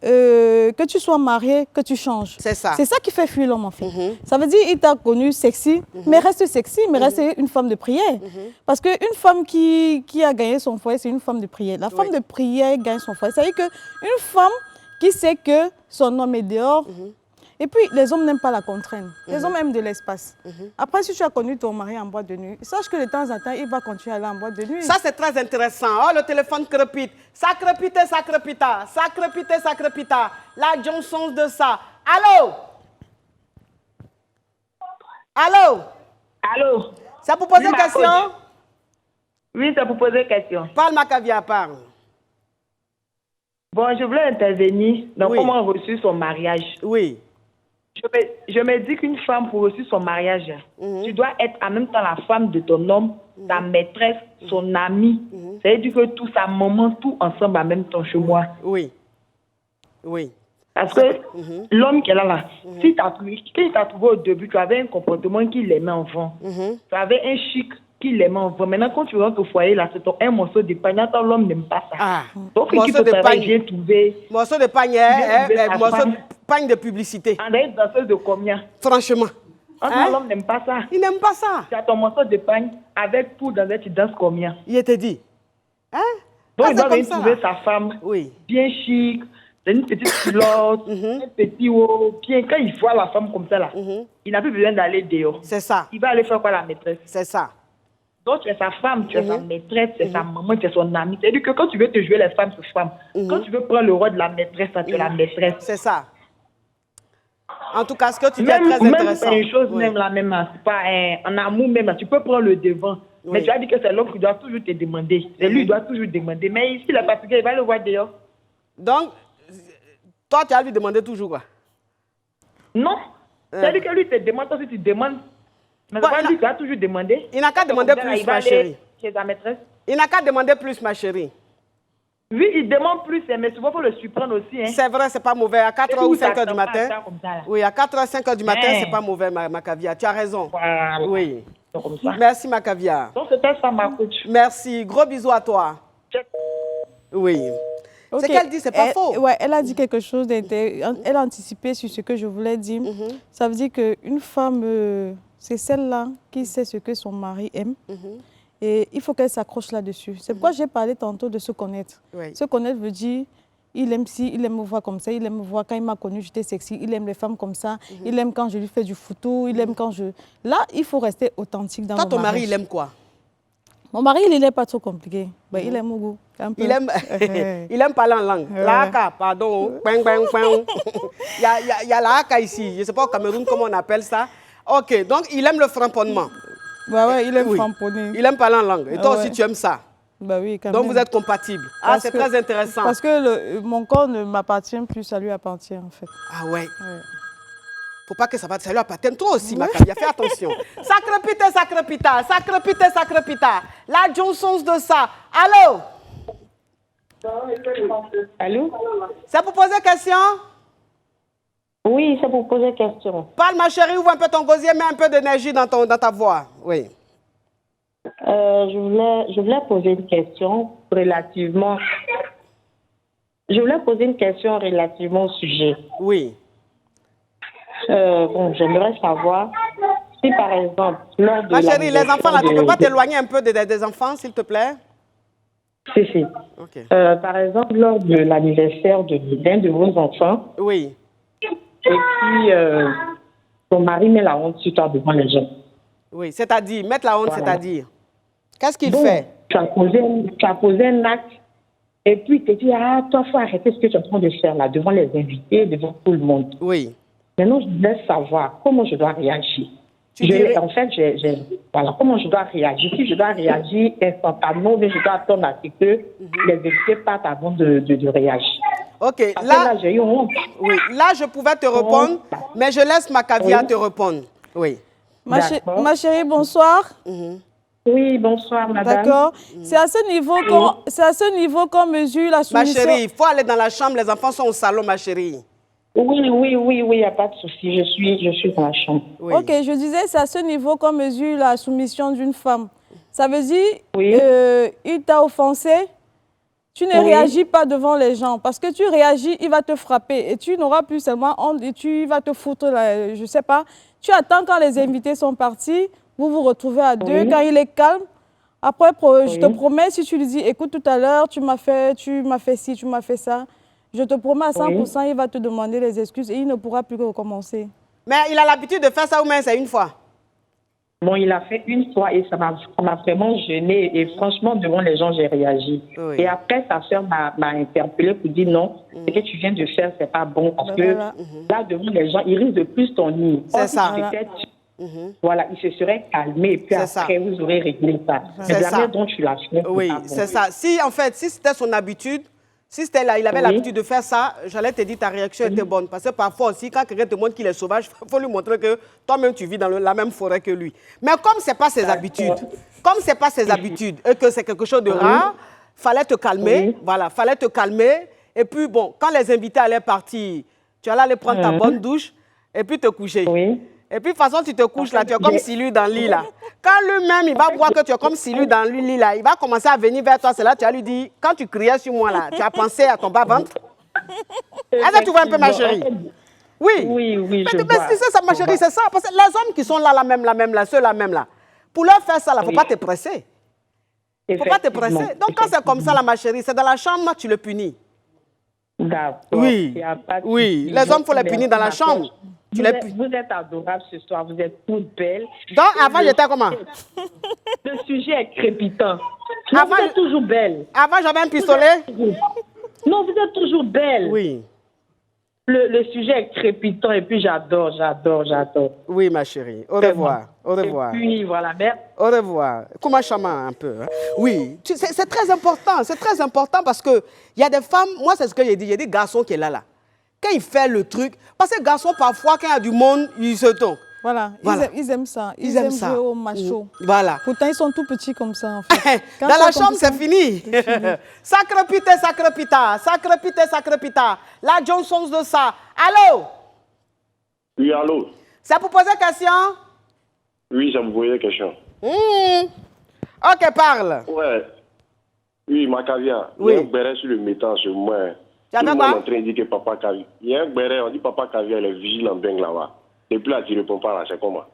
que tu sois marié, que tu changes. C'est ça. C'est ça qui fait fuir l'homme, en fait. Ça veut dire qu'il t'a connu sexy, mais reste sexy, mais reste une femme de prière. Parce qu'une femme qui a gagné son foyer, c'est une femme de prière. La femme de prière gagne son foyer. C'est-à-dire qu'une femme qui sait que son homme est dehors, et puis les hommes n'aiment pas la contrainte. Les hommes aiment de l'espace. Après, si tu as connu ton mari en boîte de nuit, sache que de temps en temps, il va continuer à aller en boîte de nuit. Ça, c'est très intéressant. Oh, le téléphone crépite. Ça crépita, ça crépita. Ça crépita, ça crépita. La Johnson de ça. Allô? Allô? Allô? C'est pour poser une question? Oui, c'est pour poser une question. Parle, ma caviar, parle. Bon, je voulais intervenir dans comment on reçut son mariage. Oui. Je me dis qu'une femme, pour reçu son mariage, tu dois être en même temps la femme de ton homme, ta maîtresse, son amie. C'est-à-dire que tout sa maman, tout ensemble en même temps chez moi. Oui. Oui. Parce que l'homme qui est là, si quand il t'a trouvé au début, tu avais un comportement qui l'aimait enfant. Tu avais un chic qui l'aimait enfant. Maintenant, quand tu rentres au foyer, là, c'est un morceau de pagne. Attends, l'homme n'aime pas ça. Ah. Donc, morceau de pagne. Bien trouvé. Morceau de pagne, morceau de pagne de publicité. On est danseuse de combien? Franchement. L'homme n'aime pas ça. Il n'aime pas ça. Tu as ton morceau de pagne avec tout dans tu danses combien? Il te dit. Hein? Donc, il doit venir trouver sa femme bien chic, une petite culotte, un petit haut, bien. Quand il voit la femme comme ça, là, il n'a plus besoin d'aller dehors. C'est ça. Il va aller faire quoi, la maîtresse? C'est ça. Donc, tu es sa femme, tu es sa maîtresse, tu es sa maman, tu es son amie. C'est-à-dire que quand tu veux te jouer les femmes sur femmes, quand tu veux prendre le rôle de la maîtresse, tu es la maîtresse. C'est ça. En tout cas, ce que tu dis est très intéressant. Même une chose, même la même, c'est pas en amour même, tu peux prendre le devant. Oui. Mais tu as dit que c'est l'homme qui doit toujours te demander. C'est lui qui doit toujours demander. Mais ici, le fatigué, il va le voir dehors. Donc, toi, tu as lui demandé toujours quoi? Non. C'est-à-dire que lui te demande, toi aussi tu demandes. Mais c'est pas lui qui a toujours demandé. Il n'a qu'à demander plus, ma chérie. Chez ta maîtresse. Il n'a qu'à demander plus, ma chérie. Oui, il demande plus, mais souvent, il faut le surprendre aussi. Hein. C'est vrai, c'est pas mauvais. À 4h ou 5h du matin. Oui, à 4h, 5h du matin, c'est pas mauvais, ma caviar. Tu as raison. Voilà. Oui. Merci, ma caviar. Donc, c'était ça, ma coach. Merci. Gros bisous à toi. Oui. Okay. C'est qu'elle dit, c'est pas faux. Ouais, elle a dit quelque chose d'intéressant. Elle a anticipé sur ce que je voulais dire. Ça veut dire qu'une femme, c'est celle-là qui sait ce que son mari aime. Et il faut qu'elle s'accroche là-dessus. C'est pourquoi j'ai parlé tantôt de se connaître. Oui. Se connaître veut dire, il aime si, il aime me voir comme ça, il aime me voir quand il m'a connue, j'étais sexy, il aime les femmes comme ça, il aime quand je lui fais du photo, il aime quand je... Là, il faut rester authentique dans mon mariage. Toi, ton mari, il aime quoi? Mon mari, il n'est pas trop compliqué. Ben, il aime mon goût. Il aime parler en langue. L'aka, pardon. Il y a l'aka ici. Je ne sais pas au Cameroun comment on appelle ça. OK, donc il aime le framponnement. Bah ouais, il aime framponner. Il aime parler en langue. Et toi aussi, tu aimes ça. Bah oui, quand donc même. Vous êtes compatibles. Ah, c'est très intéressant. Parce que mon corps ne m'appartient plus, ça lui appartient en fait. Ah ouais. Faut pas que ça lui appartienne. Toi aussi, ma caviar, fais attention. Sacrepita, sacrepita, sacrepita, sacrepita. La Johnson's de ça. Allô? Allô? C'est pour poser question? Oui, c'est pour poser question. Parle, ma chérie, ouvre un peu ton gosier, mets un peu d'énergie dans ta voix. Oui. Je voulais poser une question relativement... Je voulais poser une question relativement au sujet. Oui. Bon, j'aimerais savoir si, par exemple, lors de... Ma chérie, les enfants, là, tu ne peux pas t'éloigner un peu des enfants, s'il te plaît? Si. Okay. Par exemple, lors de l'anniversaire d'un de vos enfants... Oui. Et puis, ton mari met la honte sur toi devant les gens. Oui, c'est-à-dire, mettre la honte, voilà. C'est-à-dire, qu'est-ce qu'il fait? Tu as posé un acte, et puis tu te dis, toi, il faut arrêter ce que tu es en train de faire là, devant les invités, devant tout le monde. Oui. Maintenant, je voulais savoir comment je dois réagir. En fait, voilà, comment je dois réagir. Si je dois réagir instantanément, mais je dois attendre à ce que les invités partent avant de réagir. OK. Là j'ai eu honte. Oui. Là, je pouvais te répondre, mais je laisse ma caviar te répondre. Oui. Ma chérie, bonsoir. Oui, bonsoir, madame. D'accord. C'est à ce niveau qu'on mesure la soumission. Ma chérie, il faut aller dans la chambre. Les enfants sont au salon, ma chérie. Oui, il n'y a pas de souci. Je suis dans la chambre. Oui. OK, je disais, c'est à ce niveau qu'on mesure la soumission d'une femme. Ça veut dire, il t'a offensé, tu ne réagis pas devant les gens. Parce que tu réagis, il va te frapper. Et tu n'auras plus seulement honte et tu vas te foutre, là, je ne sais pas. Tu attends quand les invités sont partis, vous vous retrouvez à deux, quand il est calme. Après, je te promets, si tu lui dis, écoute, tout à l'heure, tu m'as fait ci, tu m'as fait ça. Je te promets à 100%, il va te demander les excuses et il ne pourra plus recommencer. Mais il a l'habitude de faire ça ou même c'est une fois? Bon, il a fait une fois et ça m'a vraiment gênée. Et franchement, devant les gens, j'ai réagi. Oui. Et après, sa soeur m'a interpellée pour dire non, ce que tu viens de faire, c'est pas bon. Parce que là, devant les gens, il risque de plus ton nid. C'est ça. Voilà, il se serait calmé et puis après, vous aurez réglé ça. Mais la manière dont tu l'as fait, oui, c'est ça. Si c'était son habitude, si c'était là, il avait l'habitude de faire ça, j'allais te dire ta réaction était bonne. Parce que parfois aussi, quand quelqu'un te montre qu'il est sauvage, il faut lui montrer que toi-même, tu vis dans la même forêt que lui. Mais comme ce n'est pas ses habitudes, et que c'est quelque chose de rare, fallait te calmer. Voilà, fallait te calmer. Et puis, bon, quand les invités allaient partir, tu allais aller prendre ta bonne douche et puis te coucher. Et puis, de toute façon, tu te couches là, tu es comme Silu dans le lit là. Quand lui-même, il va voir que tu es comme Silu dans le lit là, il va commencer à venir vers toi. C'est là tu vas lui dire, quand tu criais sur moi là, tu as pensé à ton bas-ventre? Est-ce que tu vois un peu ma chérie? Oui. Oui, je vois. Mais c'est ça, ma chérie, c'est ça. Parce que les hommes qui sont là, ceux-là même là, pour leur faire ça, il ne faut pas te presser. Il ne faut pas te presser. Donc, quand c'est comme ça, là, ma chérie, c'est dans la chambre, tu le punis. D'accord. Oui, les hommes, il faut les punir dans la chambre. Vous êtes adorable ce soir, vous êtes toutes belles. Donc, avant, j'étais comment? Le sujet est crépitant. Vous êtes toujours belle. Avant, j'avais un pistolet? Non, vous êtes toujours belle. Oui. Le sujet est crépitant et puis j'adore. Oui, ma chérie. Au revoir. Au revoir. Et puis, voilà, merci. Au revoir. Comment chama un peu. Hein? Oui, c'est très important. C'est très important parce qu'il y a des femmes, moi c'est ce que j'ai dit, il y a des garçons qui sont là. Quand il fait le truc, parce que les garçons, parfois, quand il y a du monde, ils se tombent. Voilà. Ils aiment ça. Ils aiment jouer au macho. Voilà. Pourtant, ils sont tout petits comme ça, en fait. Dans la chambre, c'est fini. Sacre pita, sacre pita. Sacre pita, sacre pita. La Johnson de ça. Allô? Oui, allô? C'est pour poser question? Oui, ça me posait question. Ok, parle. Ouais. Oui, ma caviar. Oui. Il y a un béret sur le métal chez moi. Tout le monde est en train de dire que papa caviar. Il y a un béret, on dit papa caviar, il est vigilant bien là-bas. Et puis là, tu ne réponds pas là, c'est comment?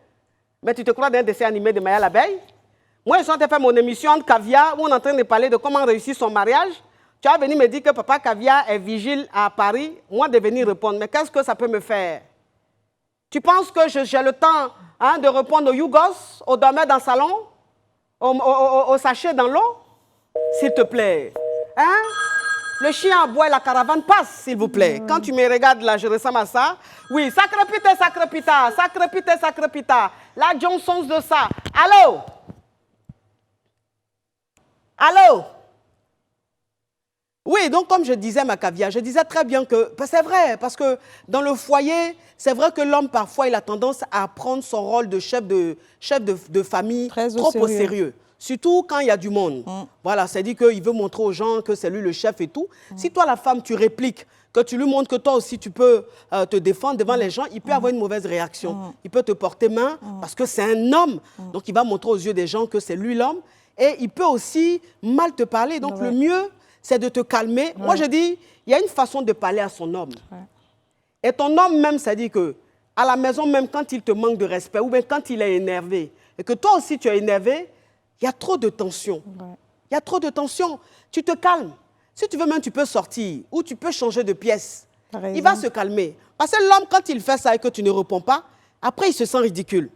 Mais tu te crois dans un dessin animé de Maya l'abeille? Moi, je suis en train de faire mon émission de caviar où on est en train de parler de comment réussir son mariage. Tu vas venir me dire que papa caviar est vigile à Paris. Moi, de venir répondre. Mais qu'est-ce que ça peut me faire? Tu penses que j'ai le temps de répondre aux yougos, aux dormeurs dans le salon, aux sachets dans l'eau? S'il te plaît. Hein? Le chien aboie et la caravane passe, s'il vous plaît. Quand tu me regardes là, je ressemble à ça. Oui, sacre pita, sacre pita, sacre pita, sacre pita. La Johnson de ça. Allô? Allô? Oui, donc comme je disais, ma caviar, je disais très bien que, c'est vrai, parce que dans le foyer, c'est vrai que l'homme, parfois, il a tendance à prendre son rôle de chef de famille trop au sérieux. Surtout quand il y a du monde. Voilà, c'est-à-dire qu'il veut montrer aux gens que c'est lui le chef et tout. Si toi, la femme, tu répliques, que tu lui montres que toi aussi, tu peux te défendre devant les gens, il peut avoir une mauvaise réaction. Il peut te porter main parce que c'est un homme. Donc, il va montrer aux yeux des gens que c'est lui l'homme. Et il peut aussi mal te parler. Donc, le mieux, c'est de te calmer. Moi, je dis, il y a une façon de parler à son homme. Et ton homme même, c'est-à-dire qu'à la maison, même quand il te manque de respect ou bien quand il est énervé, et que toi aussi, tu es énervé, il y a trop de tension. Il y a trop de tension. Tu te calmes. Si tu veux même, tu peux sortir ou tu peux changer de pièce. Il va se calmer. Parce que l'homme, quand il fait ça et que tu ne réponds pas, après, il se sent ridicule.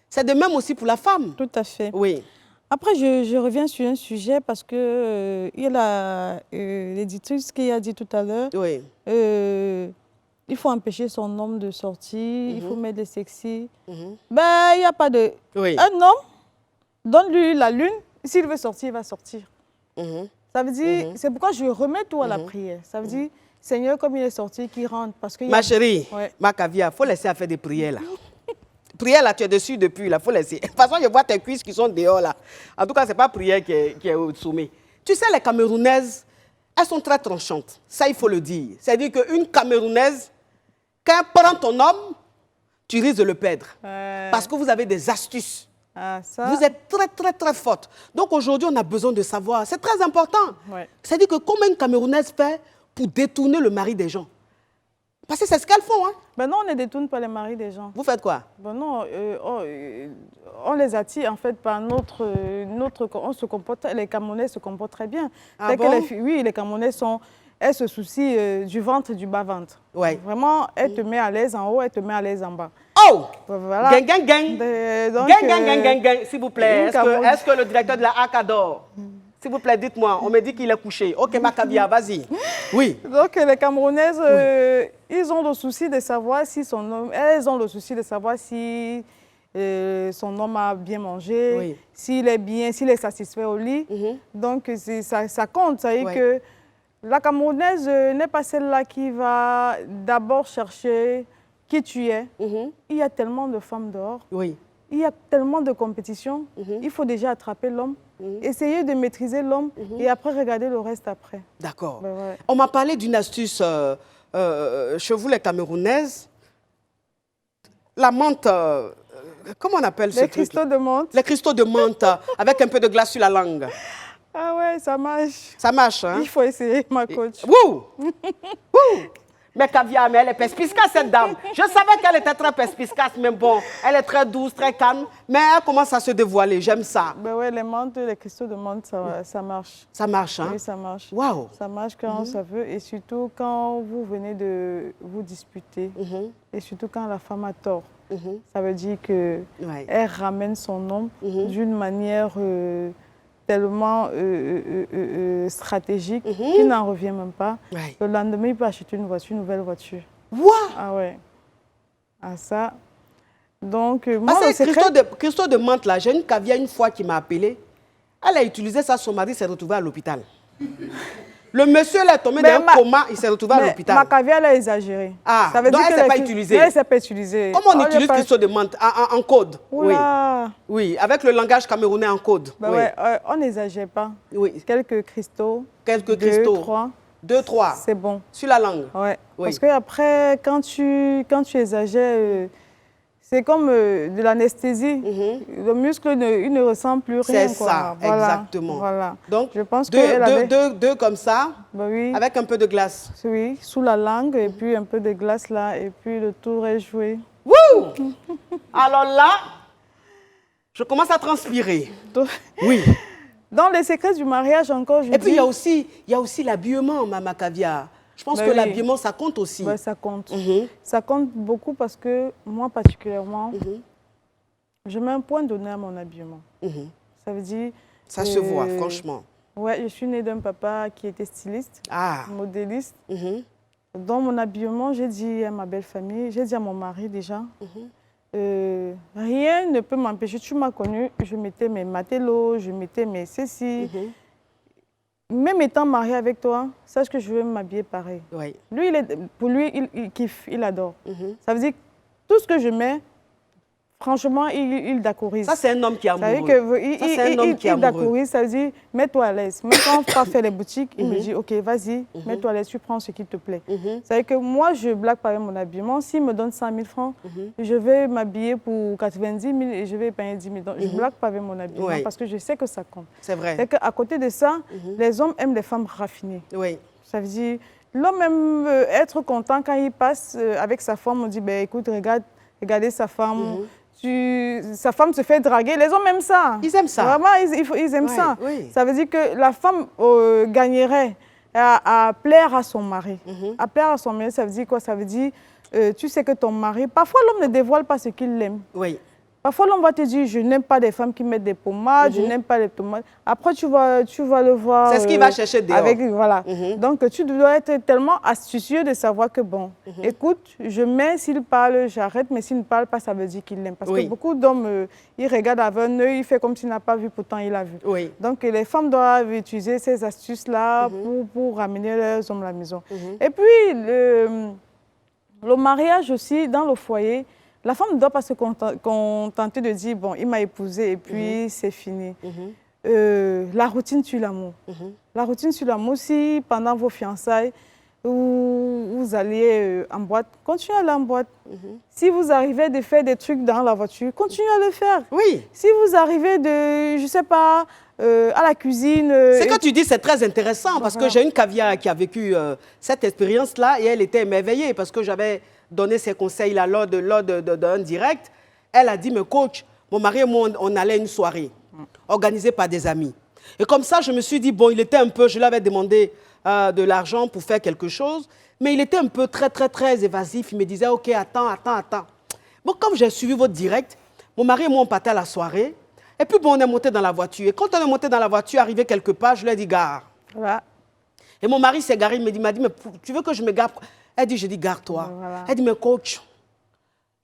C'est de même aussi pour la femme. Tout à fait. Oui. Après, je reviens sur un sujet parce que il y a l'éditrice qui a dit tout à l'heure. Oui. Il faut empêcher son homme de sortir, il faut mettre des sexy. Ben, il n'y a pas de... Un homme, donne-lui la lune, s'il veut sortir, il va sortir. Ça veut dire, c'est pourquoi je remets tout à la prière. Ça veut dire, Seigneur, comme il est sorti, qu'il rentre. Parce que ma chérie, ma caviar, il faut laisser à faire des prières là. Prière là, tu es dessus depuis, il faut laisser. De toute façon, je vois tes cuisses qui sont dehors là. En tout cas, ce n'est pas prière qui est au sommet. Tu sais, les Camerounaises, elles sont très tranchantes. Ça, il faut le dire. C'est-à-dire qu'une Camerounaise, quand elle prend ton homme, tu risques de le perdre. Parce que vous avez des astuces. Vous êtes très, très, très forte. Donc aujourd'hui, on a besoin de savoir. C'est très important. C'est-à-dire que comment une Camerounaise fait pour détourner le mari des gens? Parce que c'est ce qu'elles font. Hein? Ben non, on ne détourne pas les maris des gens. Vous faites quoi? Ben non, on les attire en fait par notre on se comporte, les Camerounais se comportent très bien. Ah bon? Oui, les Camerounais elles se soucient du ventre et du bas-ventre. Ouais. Vraiment, elle te met à l'aise en haut, elle te met à l'aise en bas. Oh! Voilà. Gang, gang, gang. Gang, gang, s'il vous plaît. Est-ce que le directeur de la HAC adore? S'il vous plaît, dites-moi. On me dit qu'il est couché. Ok, ma caviar, vas-y. Oui. Donc, les Camerounaises, ils ont le souci de savoir si son homme... Elles ont le souci de savoir si son homme a bien mangé, s'il est bien, s'il est satisfait au lit. Donc, ça compte. Ça veut dire que la Camerounaise n'est pas celle-là qui va d'abord chercher qui tu es. Il y a tellement de femmes dehors. Oui. Il y a tellement de compétition. Il faut déjà attraper l'homme, essayer de maîtriser l'homme et après regarder le reste après. D'accord. On m'a parlé d'une astuce chez vous, les Camerounaises. La menthe, comment on appelle ce truc? Les cristaux de menthe. Les cristaux de menthe avec un peu de glace sur la langue. Ah ouais, ça marche. Ça marche, hein? Il faut essayer, ma coach. Wouh! Wouh! Mais caviar, mais elle est perspicace, cette dame. Je savais qu'elle était très perspicace, mais bon, elle est très douce, très calme. Mais elle commence à se dévoiler, j'aime ça. Ben ouais, les menthes, les cristaux de menthe, ça marche. Ça marche, hein? Oui, ça marche. Waouh! Ça marche quand ça veut, et surtout quand vous venez de vous disputer, et surtout quand la femme a tort. Ça veut dire qu'elle ramène son homme d'une manière tellement stratégique qu'il n'en revient même pas. Le lendemain, il peut acheter une nouvelle voiture. What? Ah ouais. Ah ça. Donc, moi, c'est Christo de Mantes, là. J'ai une caviar une fois qui m'a appelé. Elle a utilisé ça, son mari s'est retrouvé à l'hôpital. Le monsieur est tombé dans un coma, il s'est retrouvé à l'hôpital. Ma caviar, elle a exagéré. Ah, ça veut dire elle ne s'est pas utilisée. Elle ne s'est pas utilisée. Comment on utilise Christo de Mantes en code? Oula. Oui, avec le langage camerounais en code. Bah oui. Ouais, on n'exagère pas. Oui. Quelques cristaux. Quelques cristaux. 2, 3. C'est bon. Sur la langue. Ouais. Oui. Parce qu'après, quand tu exagères, c'est comme de l'anesthésie. Le muscle, il ne ressent plus rien. C'est ça, voilà. Exactement. Voilà. Donc, je pense deux comme ça, bah oui. Avec un peu de glace. Oui, sous la langue, et puis un peu de glace là, et puis le tour est joué. Wouh! Alors là, je commence à transpirer. Oui. Dans les secrets du mariage encore, je dis... Et puis, il y a aussi l'habillement, Mama Caviar. Je pense que l'habillement, ça compte aussi. Ouais, ça compte. Ça compte beaucoup parce que moi, particulièrement, je mets un point d'honneur à mon habillement. Ça veut dire... Ça se voit, franchement. Ouais, je suis née d'un papa qui était styliste, modéliste. Dans mon habillement, j'ai dit à ma belle famille, j'ai dit à mon mari déjà, rien ne peut m'empêcher. Tu m'as connue, je mettais mes matelot, je mettais mes ceci. Même étant mariée avec toi, sache que je veux m'habiller pareil. Oui. Lui, pour lui, il kiffe, il adore. Ça veut dire que tout ce que je mets, franchement, il d'accorise. Ça, c'est un homme qui est amoureux. Il d'accorise, ça veut dire, mets-toi à l'aise. Même quand on va faire les boutiques, il me dit, OK, vas-y, mets-toi à l'aise, tu prends ce qui te plaît. Ça veut dire que moi, je blague pas avec mon habillement. S'il me donne 100 000 francs, je vais m'habiller pour 90 000 et je vais payer 10 000. Donc, je blague pas avec mon habillement parce que je sais que ça compte. C'est vrai. C'est qu'à côté de ça, les hommes aiment les femmes raffinées. Oui. Ça veut dire, l'homme aime être content quand il passe avec sa femme. On dit, ben, écoute, regardez sa femme. Sa femme se fait draguer. Les hommes aiment ça. Ils aiment ça. Vraiment, ils aiment ça. Oui. Ça veut dire que la femme gagnerait à plaire à son mari. À plaire à son mari, ça veut dire quoi? Ça veut dire, tu sais que ton mari... Parfois, l'homme ne dévoile pas ce qu'il aime. Oui. Parfois, l'homme va te dire, je n'aime pas des femmes qui mettent des pommades, je n'aime pas les tomates. Après, tu vas le voir... C'est ce qu'il va chercher dehors. Voilà. Donc, tu dois être tellement astucieux de savoir que, bon, écoute, je mets, s'il parle, j'arrête, mais s'il ne parle pas, ça veut dire qu'il l'aime. Parce que beaucoup d'hommes, ils regardent avec un œil, il fait comme s'il n'a pas vu, pourtant il a vu. Oui. Donc, les femmes doivent utiliser ces astuces-là pour ramener leurs hommes à la maison. Et puis, le mariage aussi, dans le foyer, la femme ne doit pas se contenter de dire, bon, il m'a épousée et puis c'est fini. La routine tue l'amour. La routine tue l'amour. Si pendant vos fiançailles, vous allez en boîte, continuez à aller en boîte. Si vous arrivez de faire des trucs dans la voiture, continuez à le faire. Oui. Si vous arrivez de, je ne sais pas, à la cuisine... Ce que tu dis, c'est très intéressant parce que j'ai une caviar qui a vécu cette expérience-là et elle était émerveillée parce que j'avais donné ses conseils-là lors d'un direct. Elle a dit, mais coach, mon mari et moi, on allait à une soirée organisée par des amis. Et comme ça, je me suis dit, bon, il était un peu, je lui avais demandé de l'argent pour faire quelque chose, mais il était un peu très évasif. Il me disait, OK, attends. Bon, comme j'ai suivi votre direct, mon mari et moi, on partait à la soirée. Et puis, bon, on est monté dans la voiture. Et quand on est monté dans la voiture, arrivé quelque part, je lui ai dit, gare. Voilà. Et mon mari s'est garé, il m'a dit, mais tu veux que je me gare? Elle dit, je dis, gare-toi. Voilà. Elle dit, mais coach,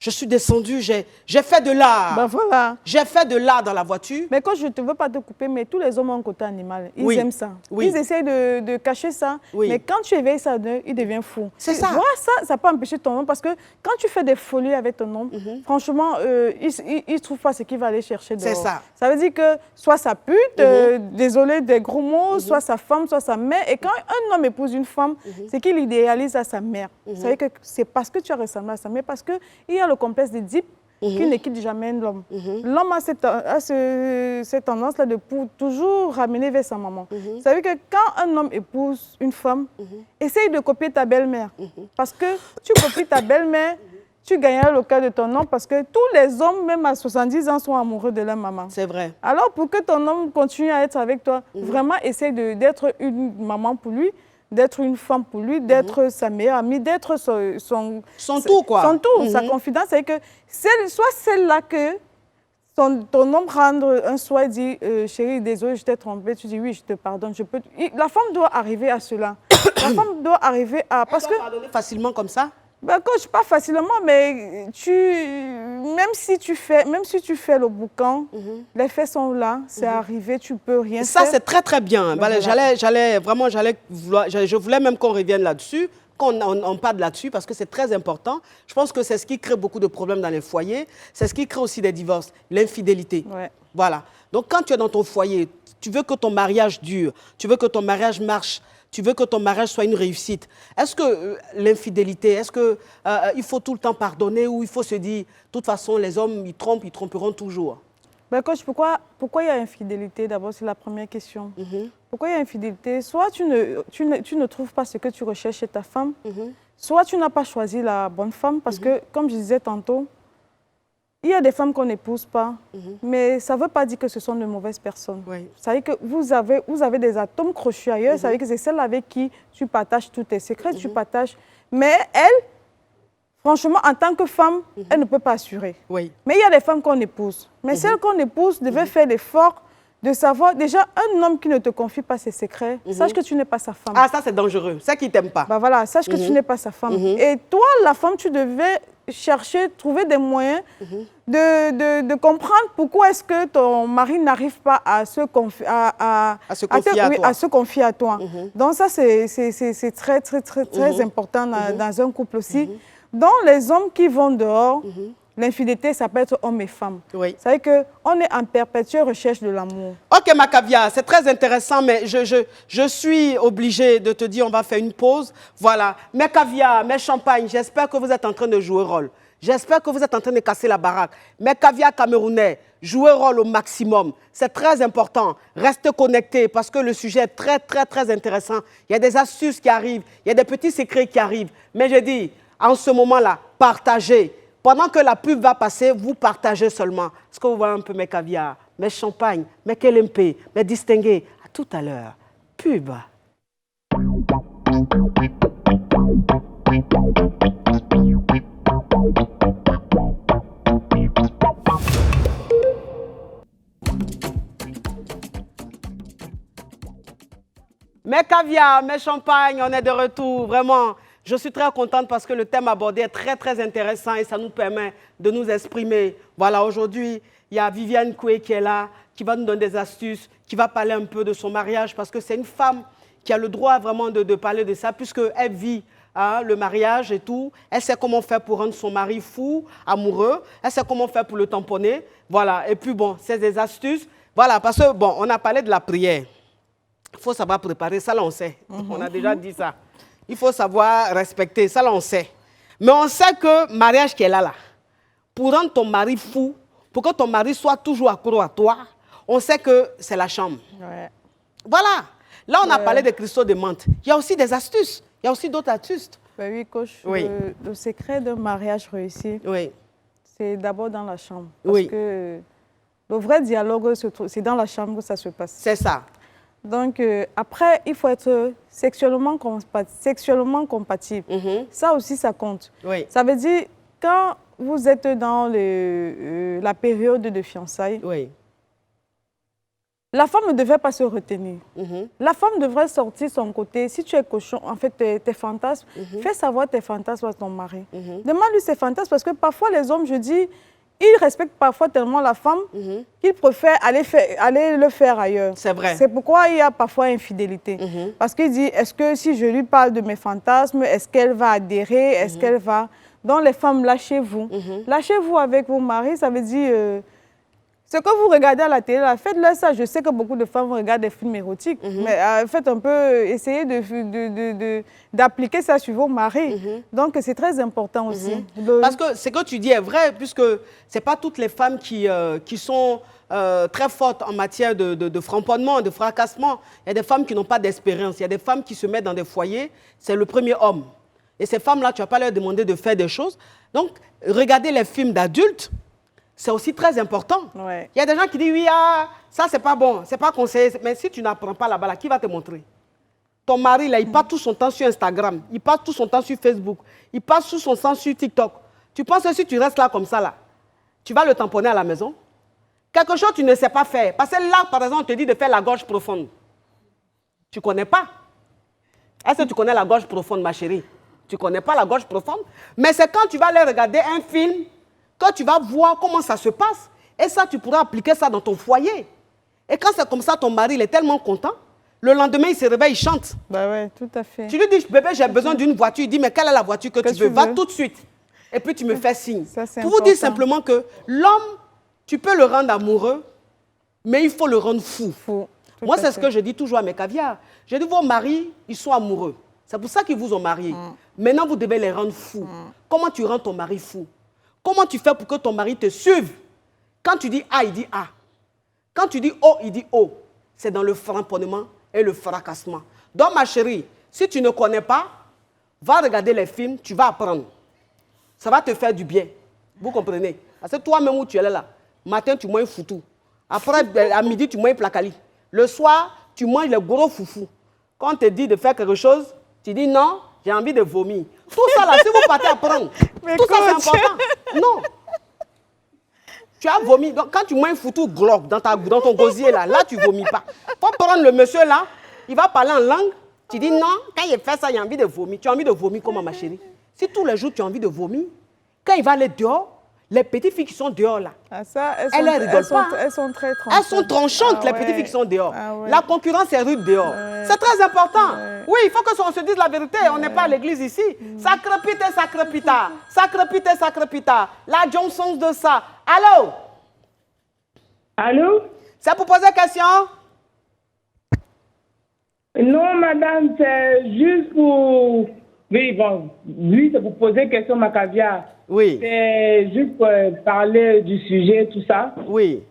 je suis descendue, j'ai fait de l'art. Ben voilà. J'ai fait de l'art dans la voiture. Mais quand je ne te veux pas te couper, mais tous les hommes ont un côté animal. Ils aiment ça. Oui. Ils essayent de cacher ça. Oui. Mais quand tu éveilles ça, il devient fou. C'est ça. Moi, ça peut empêcher ton homme parce que quand tu fais des folies avec ton homme, franchement, il ne trouve pas ce qu'il va aller chercher dehors. C'est ça. Ça veut dire que soit sa pute, désolé des gros mots, soit sa femme, soit sa mère. Et quand un homme épouse une femme, c'est qu'il idéalise à sa mère. Ça veut dire que c'est parce que tu as ressemblé à sa mère, parce qu'il y a le complexe d'Édipe qui ne quitte jamais l'homme. L'homme a cette tendance-là de toujours ramener vers sa maman. Ça veut dire que quand un homme épouse une femme, essaye de copier ta belle-mère. Parce que tu copies ta belle-mère, tu gagneras le cœur de ton homme parce que tous les hommes, même à 70 ans, sont amoureux de leur maman. C'est vrai. Alors, pour que ton homme continue à être avec toi, vraiment essaye d'être une maman pour lui, d'être une femme pour lui, d'être sa meilleure amie, d'être son tout, quoi. Son tout, sa confidence. C'est que soit celle-là que ton homme rendre un soir et dit chérie, désolé, je t'ai trompée. Tu dis oui, je te pardonne. La femme doit arriver à cela. La femme doit arriver à... Parce que pardonner facilement comme ça? Ben, coach, pas facilement, mais même si tu fais le boucan, les faits sont là, c'est arrivé, tu peux rien faire. Ça, c'est très, très bien. Ben, voilà. Je voulais même qu'on revienne là-dessus, qu'on parle là-dessus, parce que c'est très important. Je pense que c'est ce qui crée beaucoup de problèmes dans les foyers. C'est ce qui crée aussi des divorces, l'infidélité. Ouais. Voilà. Donc, quand tu es dans ton foyer, tu veux que ton mariage dure, tu veux que ton mariage marche, tu veux que ton mariage soit une réussite. Est-ce que l'infidélité, est-ce qu'il faut tout le temps pardonner ou il faut se dire, de toute façon, les hommes, ils tromperont toujours? Ben, coach, pourquoi il y a infidélité? D'abord, c'est la première question. Pourquoi il y a infidélité? Soit tu ne trouves pas ce que tu recherches chez ta femme, soit tu n'as pas choisi la bonne femme, parce que, comme je disais tantôt, il y a des femmes qu'on n'épouse pas, mais ça ne veut pas dire que ce sont de mauvaises personnes. Oui. Ça veut dire que vous avez des atomes crochus ailleurs, ça veut dire que c'est celle avec qui tu partages tous tes secrets, tu partages. Mais elle, franchement, en tant que femme, elle ne peut pas assurer. Oui. Mais il y a des femmes qu'on épouse. Mais celle qu'on épouse devait faire l'effort de savoir, déjà, un homme qui ne te confie pas ses secrets, sache que tu n'es pas sa femme. Ah, ça c'est dangereux, c'est qui ne t'aime pas. Bah voilà, sache que tu n'es pas sa femme. Et toi, la femme, tu devais trouver des moyens de comprendre pourquoi est-ce que ton mari n'arrive pas à se confier à toi. Donc ça, c'est très, très, très, très important dans un couple aussi. Donc les hommes qui vont dehors, l'infidélité, ça peut être homme et femme. Oui. Ça veut dire qu'on est en perpétuelle recherche de l'amour. Ok, Macavia, c'est très intéressant, mais je suis obligée de te dire, on va faire une pause. Voilà. Macavia, mes champagnes, j'espère que vous êtes en train de jouer rôle. J'espère que vous êtes en train de casser la baraque. Macavia camerounais, jouez rôle au maximum. C'est très important. Restez connectés parce que le sujet est très, très, très intéressant. Il y a des astuces qui arrivent, il y a des petits secrets qui arrivent. Mais je dis, en ce moment-là, partagez. Pendant que la pub va passer, vous partagez seulement. Est-ce que vous voyez un peu mes caviars, mes champagnes, mes KLMP, mes distingués? À tout à l'heure. Pub. Mes caviars, mes champagnes, on est de retour. Vraiment. Je suis très contente parce que le thème abordé est très, très intéressant et ça nous permet de nous exprimer. Voilà, aujourd'hui, il y a Viviane Koué qui est là, qui va nous donner des astuces, qui va parler un peu de son mariage parce que c'est une femme qui a le droit vraiment de parler de ça puisqu'elle vit le mariage et tout. Elle sait comment faire pour rendre son mari fou, amoureux. Elle sait comment faire pour le tamponner. Voilà, et puis bon, c'est des astuces. Voilà, parce que bon, on a parlé de la prière. Il faut savoir préparer, ça là on sait. On a déjà dit ça. Il faut savoir respecter, ça là on sait. Mais on sait que mariage qui est là, pour rendre ton mari fou, pour que ton mari soit toujours accro à toi, on sait que c'est la chambre. Ouais. Voilà. Là, on a parlé de cristaux de menthe. Il y a aussi des astuces. Il y a aussi d'autres astuces. Ben oui, coach. Oui. Le secret d'un mariage réussi, c'est d'abord dans la chambre. Parce que le vrai dialogue, c'est dans la chambre que ça se passe. C'est ça. Donc, après, il faut être sexuellement compatible. Ça aussi, ça compte. Oui. Ça veut dire, quand vous êtes dans la période de fiançailles, la femme ne devrait pas se retenir. La femme devrait sortir son côté. Si tu es cochon, en fait, tes fantasmes, fais savoir tes fantasmes à ton mari. Demande-lui ses fantasmes parce que parfois, les hommes, je dis, ils respectent parfois tellement la femme qu'ils préfèrent aller le faire ailleurs. C'est vrai. C'est pourquoi il y a parfois infidélité. Parce qu'il dit, est-ce que si je lui parle de mes fantasmes, est-ce qu'elle va adhérer, est-ce qu'elle va... Donc les femmes, lâchez-vous. Lâchez-vous avec vos maris, ça veut dire... ce que vous regardez à la télé, faites-le ça. Je sais que beaucoup de femmes regardent des films érotiques, mais faites un peu, essayez d'appliquer ça sur vos maris. Donc, c'est très important aussi. Parce que ce que tu dis est vrai, puisque ce n'est pas toutes les femmes qui sont très fortes en matière de framponnement, de fracassement. Il y a des femmes qui n'ont pas d'espérance. Il y a des femmes qui se mettent dans des foyers. C'est le premier homme. Et ces femmes-là, tu ne vas pas leur demander de faire des choses. Donc, regardez les films d'adultes. C'est aussi très important. Il y a des gens qui disent, oui, ça, c'est pas bon, c'est pas conseillé. Mais si tu n'apprends pas là-bas, qui va te montrer? Ton mari, là, il passe tout son temps sur Instagram, il passe tout son temps sur Facebook, il passe tout son temps sur TikTok. Tu penses que si tu restes là comme ça, là, tu vas le tamponner à la maison? Quelque chose que tu ne sais pas faire. Parce que là, par exemple, on te dit de faire la gorge profonde. Tu ne connais pas. Est-ce que tu connais la gorge profonde, ma chérie? Tu ne connais pas la gorge profonde. Mais c'est quand tu vas aller regarder un film que tu vas voir comment ça se passe. Et ça, tu pourras appliquer ça dans ton foyer. Et quand c'est comme ça, ton mari, il est tellement content. Le lendemain, il se réveille, il chante. Bah ouais, tout à fait. Tu lui dis, bébé, j'ai besoin d'une voiture. Il dit, mais quelle est la voiture que tu veux? Va tout de suite. Et puis, tu me fais signe. Pour vous dire simplement que l'homme, tu peux le rendre amoureux, mais il faut le rendre fou. Moi, c'est ce que je dis toujours à mes caviars. Je dis, vos maris, ils sont amoureux. C'est pour ça qu'ils vous ont mariés. Maintenant, vous devez les rendre fous. Comment tu rends ton mari fou? Comment tu fais pour que ton mari te suive? Quand tu dis A, il dit A. Quand tu dis O, il dit O. C'est dans le framponnement et le fracassement. Donc, ma chérie, si tu ne connais pas, va regarder les films, tu vas apprendre. Ça va te faire du bien. Vous comprenez? Parce que toi-même où tu es là, matin, tu manges foutou. Après, à midi, tu manges placali. Le soir, tu manges les gros foufous. Quand on te dit de faire quelque chose, tu dis non, j'ai envie de vomir. Tout ça là, si vous partez apprendre, tout ça c'est important. Non. Tu as vomi. Donc, quand tu manges foutu globe dans ton gosier là tu vomis pas. Faut prendre le monsieur là, il va parler en langue. Tu dis non, quand il fait ça, il a envie de vomir. Tu as envie de vomir comment, ma chérie? Si tous les jours tu as envie de vomir, quand il va aller dehors, les petites filles qui sont dehors là, elles rigolent pas. Elles sont très tranchantes. Elles sont tranchantes, les petites filles qui sont dehors. La concurrence est rude dehors. C'est très important. Oui, il faut qu'on se dise la vérité. On n'est pas à l'église ici. Ça crepite, ça crepita. Ça crepite, ça crepita. La Johnson de ça. Allô? Allô? C'est pour poser question? Non, madame, c'est juste pour... Oui, bon, oui, c'est pour poser question, ma caviar. Oui. C'est juste pour parler du sujet, tout ça. Oui.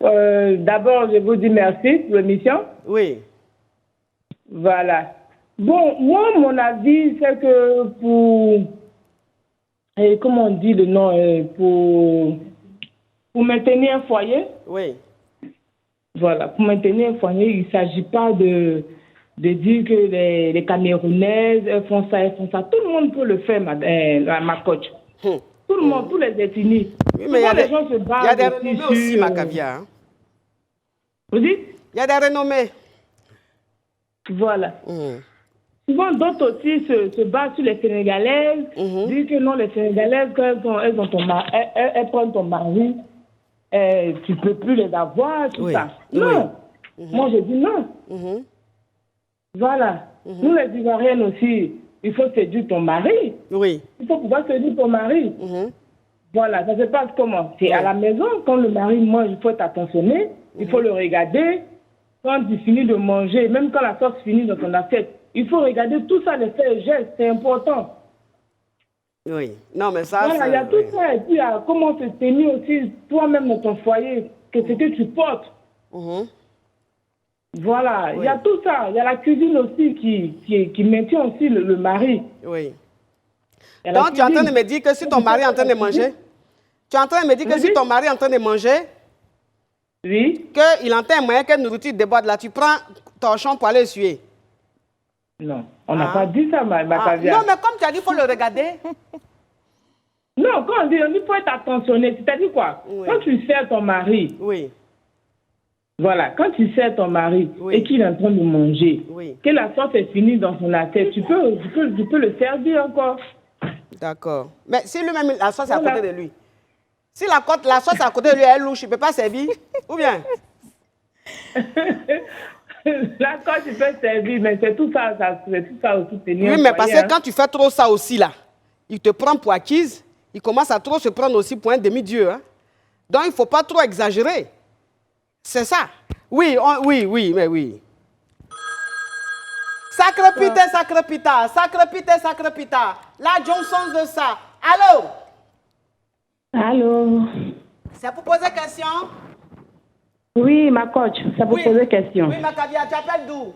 D'abord, je vous dis merci pour l'émission. Oui. Voilà. Bon, moi, mon avis, c'est que pour... comment on dit le nom? Pour maintenir un foyer. Oui. Voilà, pour maintenir un foyer, il ne s'agit pas de dire que les Camerounaises font ça, elles font ça. Tout le monde peut le faire, ma coach. Tout le monde, tous les ethnies. Oui, mais les gens se battent. Il y a des renommées aussi, ma caviar. Vous dites? Il y a des renommées. Voilà. Souvent, d'autres aussi se battent sur les Sénégalaises, disent que non, les Sénégalaises, quand elles prennent ton mari, tu ne peux plus les avoir, tout ça. Non. Moi, je dis non. Voilà. Nous, les Ivoiriennes aussi, il faut séduire ton mari. Oui. Il faut pouvoir séduire ton mari. Voilà, ça se passe comment? C'est à la maison, quand le mari mange, il faut être attentionné, il faut le regarder. Quand il finit de manger, même quand la sauce finit dans son assiette, il faut regarder tout ça, les faits et gestes, c'est important. Oui, non, mais ça, voilà, il y a tout ça, et puis il y a comment te tenir aussi toi-même dans ton foyer, que ce que tu portes. Voilà, il y a tout ça. Il y a la cuisine aussi qui maintient aussi le mari. Oui. Donc, tu es en train de me dire que si ton mari est en train de manger, tu es en train de me dire que si ton mari est en train de manger, oui, qu'il entend un moyen que la nourriture déborde là, tu prends ton champ pour aller essuyer. Non, on n'a pas dit ça, ma caviar. Non, mais comme tu as dit, il faut le regarder. Non, quand on dit, il faut être attentionné. C'est-à-dire quoi? Quand tu sers ton mari, voilà, quand tu sers ton mari et qu'il est en train de manger, que la sauce est finie dans son assiette, tu peux le servir encore. D'accord. Mais si lui-même, la sauce est à côté de lui. Si la sauce est à côté de lui, elle est louche, il ne peut pas servir. Ou bien? Là, quand tu peux servir, mais c'est tout ça aussi tenir. Oui, mais parce que quand tu fais trop ça aussi, là, il te prend pour acquise, il commence à trop se prendre aussi pour un demi-dieu. Hein? Donc, il ne faut pas trop exagérer. C'est ça. Oui, mais oui. Sacrepita, sacrepita, sacrepita, sacrepita. La Johnson de ça. Allô? Allô? C'est pour poser question? Oui, ma coach, c'est pour poser question. Oui, ma caviar, tu appelles d'où?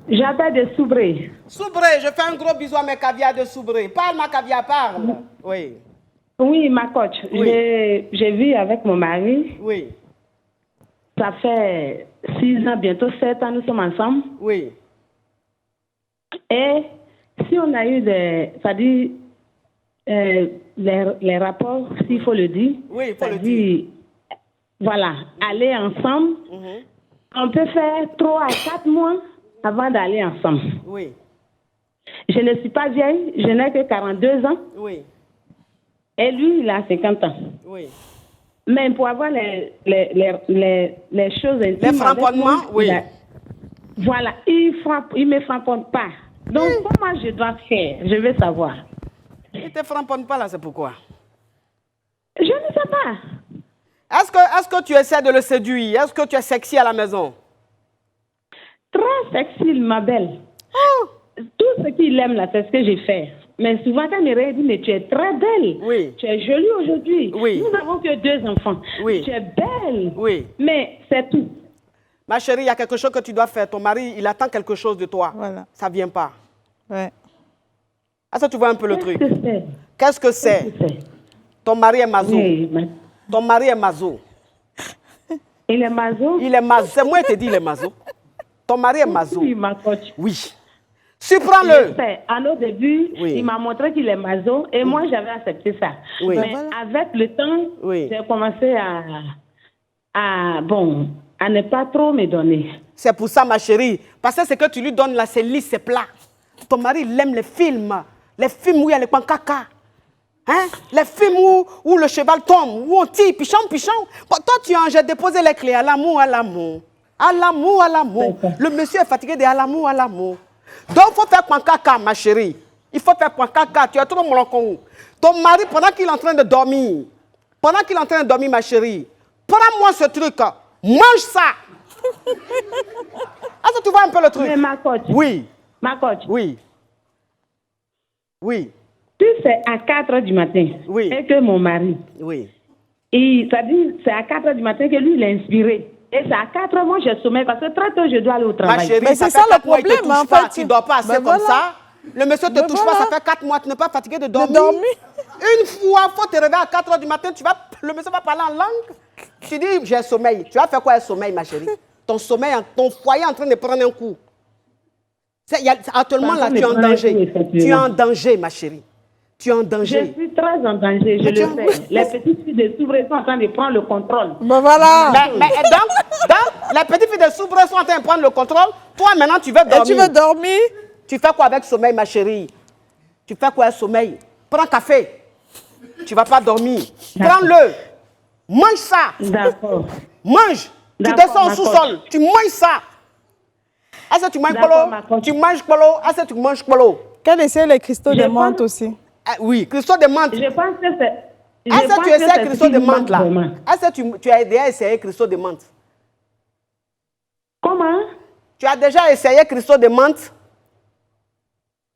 J'appelle de Soubré. Soubré, je fais un gros bisou à mes caviars de Soubré. Parle, ma caviar, parle. Oui. Oui, ma coach, j'ai vu avec mon mari. Oui. Ça fait 6 ans, bientôt 7 ans, nous sommes ensemble. Oui. Et si on a eu c'est-à-dire les rapports, s'il faut le dire. Oui, il faut le dire. Voilà, aller ensemble, on peut faire 3 à 4 mois avant d'aller ensemble. Oui. Je ne suis pas vieille, je n'ai que 42 ans. Oui. Et lui, il a 50 ans. Oui. Mais pour avoir les choses intimes... Les frapponnements, oui. Voilà, il ne me frapponne pas. Donc, comment je dois faire? Je veux savoir. Il ne te frapponne pas là, c'est pourquoi? Je ne sais pas. Est-ce que tu essaies de le séduire? Est-ce que tu es sexy à la maison? Très sexy, ma belle. Oh. Tout ce qu'il aime là, c'est ce que j'ai fait. Mais souvent, quand il me dit, mais tu es très belle. Oui. Tu es jolie aujourd'hui. Oui. Nous n'avons que 2 enfants. Oui. Tu es belle. Oui. Mais c'est tout. Ma chérie, il y a quelque chose que tu dois faire. Ton mari, il attend quelque chose de toi. Voilà. Ça ne vient pas. Ouais. Est-ce que tu vois un peu le truc? Qu'est-ce que c'est? Ton mari est mazo. Oui, Ton mari est mazo. Il est mazo? Il est mazo. C'est moi qui te dis il est mazo. Ton mari est mazo. Oui, ma coach. Oui. Surprends-le. À nos débuts, oui. Il m'a montré qu'il est mazo et moi, j'avais accepté ça. Oui. Mais avec le temps, j'ai commencé à ne pas trop me donner. C'est pour ça, ma chérie. Parce que ce que tu lui donnes là, c'est lisse, c'est plat. Ton mari, il aime les films où il y a les pancaca. Hein? Les films où le cheval tombe, où on tire, pichon. Toi, j'ai déposé les clés à l'amour. Le monsieur est fatigué de à l'amour. Donc, il faut faire pancaca, ma chérie. Il faut faire pancaca. Tu es trop molokon. Ton mari, pendant qu'il est en train de dormir, ma chérie, prends-moi ce truc. Mange ça. Est-ce que tu vois un peu le truc? Mais ma coach. Oui. Ma coach. Oui. Oui. Puis c'est à 4 h du matin. Oui. Et que mon mari. Oui. Ça dit, c'est à 4 h du matin que lui, il est inspiré. Et c'est à 4 h, moi, je sommeil parce que très tôt, je dois aller au travail. Ma chérie, mais c'est ça le problème, en fait. Tu ne dors pas assez comme ça. Le monsieur ne te touche pas, ça fait 4 mois. Tu n'es pas fatigué de dormir. Une fois, il faut te réveiller à 4 h du matin. Le monsieur va parler en langue. Tu dis, j'ai sommeil. Tu vas faire quoi, un sommeil, ma chérie? Ton sommeil, ton foyer est en train de prendre un coup. Actuellement, là, tu es en danger. Tu es en danger, ma chérie. Tu es en danger. Je suis très en danger, je le sais. Les petites filles de Soubret sont en train de prendre le contrôle. Ben voilà. Donc, les petites filles de Soubret sont en train de prendre le contrôle. Toi, maintenant, tu veux dormir. Et tu veux dormir? Tu fais quoi avec sommeil, ma chérie? Tu fais quoi avec sommeil? Prends café. Tu ne vas pas dormir. Prends-le. Mange ça. D'accord. Mange. Tu descends au sous-sol. Tu manges ça. Est-ce que tu manges polo? Tu manges polo? Est-ce que tu manges polo? Qu'elle essaie les cristaux de menthe aussi. Oui, cristaux de menthe. Je pense que c'est... Est-ce que tu essaies cristaux de menthe là? Est-ce que tu as déjà essayé cristaux de menthe? Comment? Tu as déjà essayé cristaux de menthe?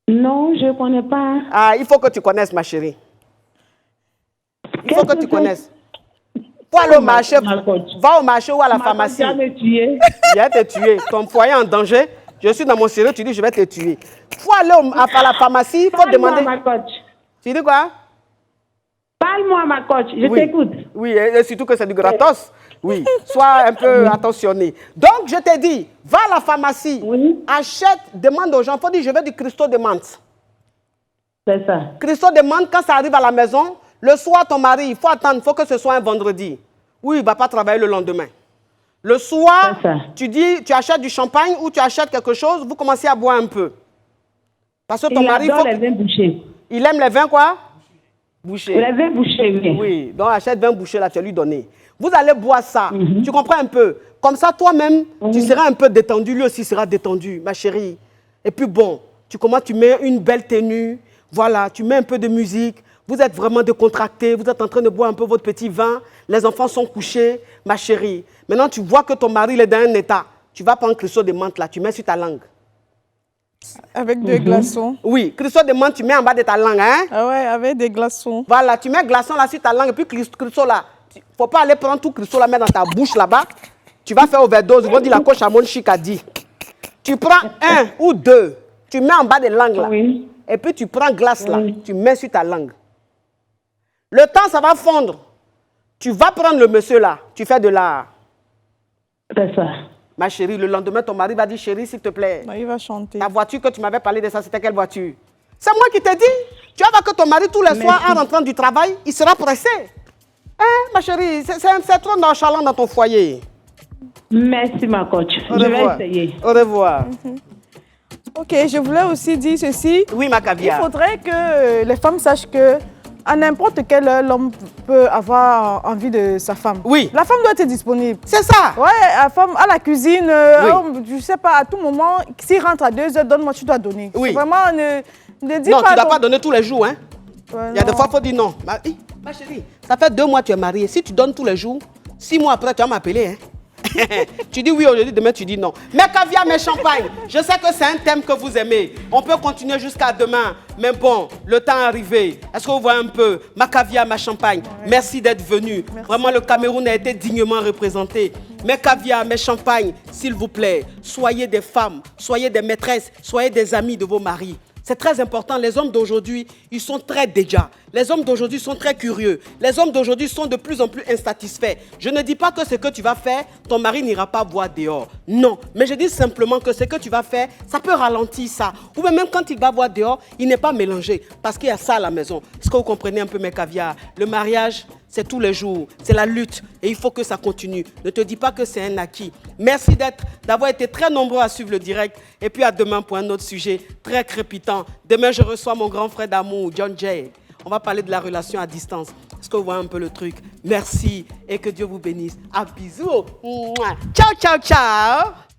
Non, je ne connais pas. Ah, il faut que tu connaisses, ma chérie. Il faut que tu connaisses. Va au marché, va au marché ou à la pharmacie. Tu vas me tuer. Je vais te tuer. Ton foyer est en danger. Je suis dans mon sérieux, tu dis je vais te tuer. Il faut aller à la pharmacie, il faut demander. Ma coach. Tu dis quoi? Parle-moi, ma coach, je t'écoute. Oui, et surtout que c'est du gratos. Oui, sois un peu attentionné. Donc, je te dis, va à la pharmacie, achète, demande aux gens, il faut dire je veux du cristaux de menthe. C'est ça. Cristaux de menthe, quand ça arrive à la maison, le soir, ton mari, il faut attendre, il faut que ce soit un vendredi. Oui, il ne va pas travailler le lendemain. Le soir, tu dis, tu achètes du champagne ou tu achètes quelque chose, vous commencez à boire un peu. Parce que ton mari... Il adore les vins bouchés. Il aime les vins quoi? Bouchés. Les vins bouchés, oui. Oui, donc achète 20 bouchées là, tu vas lui donner. Vous allez boire ça, tu comprends un peu? Comme ça, toi-même, tu seras un peu détendu, lui aussi sera détendu, ma chérie. Et puis bon, tu commences, tu mets une belle tenue, voilà, tu mets un peu de musique, vous êtes vraiment décontracté, vous êtes en train de boire un peu votre petit vin, les enfants sont couchés, ma chérie. Maintenant, tu vois que ton mari il est dans un état, tu vas prendre cristaux de menthe là, tu mets sur ta langue. Avec des glaçons. Oui, cristaux de menthe, tu mets en bas de ta langue, hein? Ah ouais, avec des glaçons. Voilà, tu mets glaçons là sur ta langue et puis cristaux là. Il ne faut pas aller prendre tout cristaux là, mettre dans ta bouche là-bas. Tu vas faire overdose, ils vont dire la coach à mon chic a dit. Tu prends 1 ou 2, tu mets en bas de langue là. Oui. Et puis tu prends glace là, tu mets sur ta langue. Le temps, ça va fondre. Tu vas prendre le monsieur là, tu fais de l'art. C'est ça. Ma chérie, le lendemain, ton mari va dire, chérie, s'il te plaît. Il va chanter. Ta voiture que tu m'avais parlé de ça, c'était quelle voiture? C'est moi qui t'ai dit. Tu vas voir que ton mari, tous les soirs, en rentrant du travail, il sera pressé. Hein, ma chérie, c'est trop nonchalant dans ton foyer. Merci, ma coach. Je vais essayer. Au revoir. Ok, je voulais aussi dire ceci. Oui, ma caviar. Il faudrait que les femmes sachent que à n'importe quelle heure, l'homme peut avoir envie de sa femme. Oui. La femme doit être disponible. C'est ça. Ouais, la femme à la cuisine, je sais pas, à tout moment, s'il rentre à 2 heures, donne-moi, tu dois donner. Oui. Vraiment, ne dis non, pas... tu ne dois pas donner tous les jours, hein. Ouais, il y a des fois, il faut dire non. Ma chérie, ça fait 2 mois que tu es mariée. Si tu donnes tous les jours, 6 mois après, tu vas m'appeler, hein. Tu dis oui aujourd'hui, demain tu dis non. Mes caviar, mes champagnes, je sais que c'est un thème que vous aimez. On peut continuer jusqu'à demain. Mais bon, le temps est arrivé. Est-ce que vous voyez un peu? Ma caviar, ma champagne. Ouais. Merci d'être venu. Merci. Vraiment, le Cameroun a été dignement représenté. Mes caviar, mes champagnes, s'il vous plaît, soyez des femmes, soyez des maîtresses, soyez des amis de vos maris. C'est très important. Les hommes d'aujourd'hui, ils sont très déjà. Les hommes d'aujourd'hui sont très curieux. Les hommes d'aujourd'hui sont de plus en plus insatisfaits. Je ne dis pas que ce que tu vas faire, ton mari n'ira pas boire dehors. Non, mais je dis simplement que ce que tu vas faire, ça peut ralentir ça. Ou même quand il va boire dehors, il n'est pas mélangé parce qu'il y a ça à la maison. Est-ce que vous comprenez un peu mes caviars? Le mariage, c'est tous les jours, c'est la lutte et il faut que ça continue. Ne te dis pas que c'est un acquis. Merci d'avoir été très nombreux à suivre le direct et puis à demain pour un autre sujet très crépitant. Demain, je reçois mon grand frère d'amour, John Jay. On va parler de la relation à distance. Est-ce que vous voyez un peu le truc? Merci et que Dieu vous bénisse. À bisous. Ciao, ciao, ciao.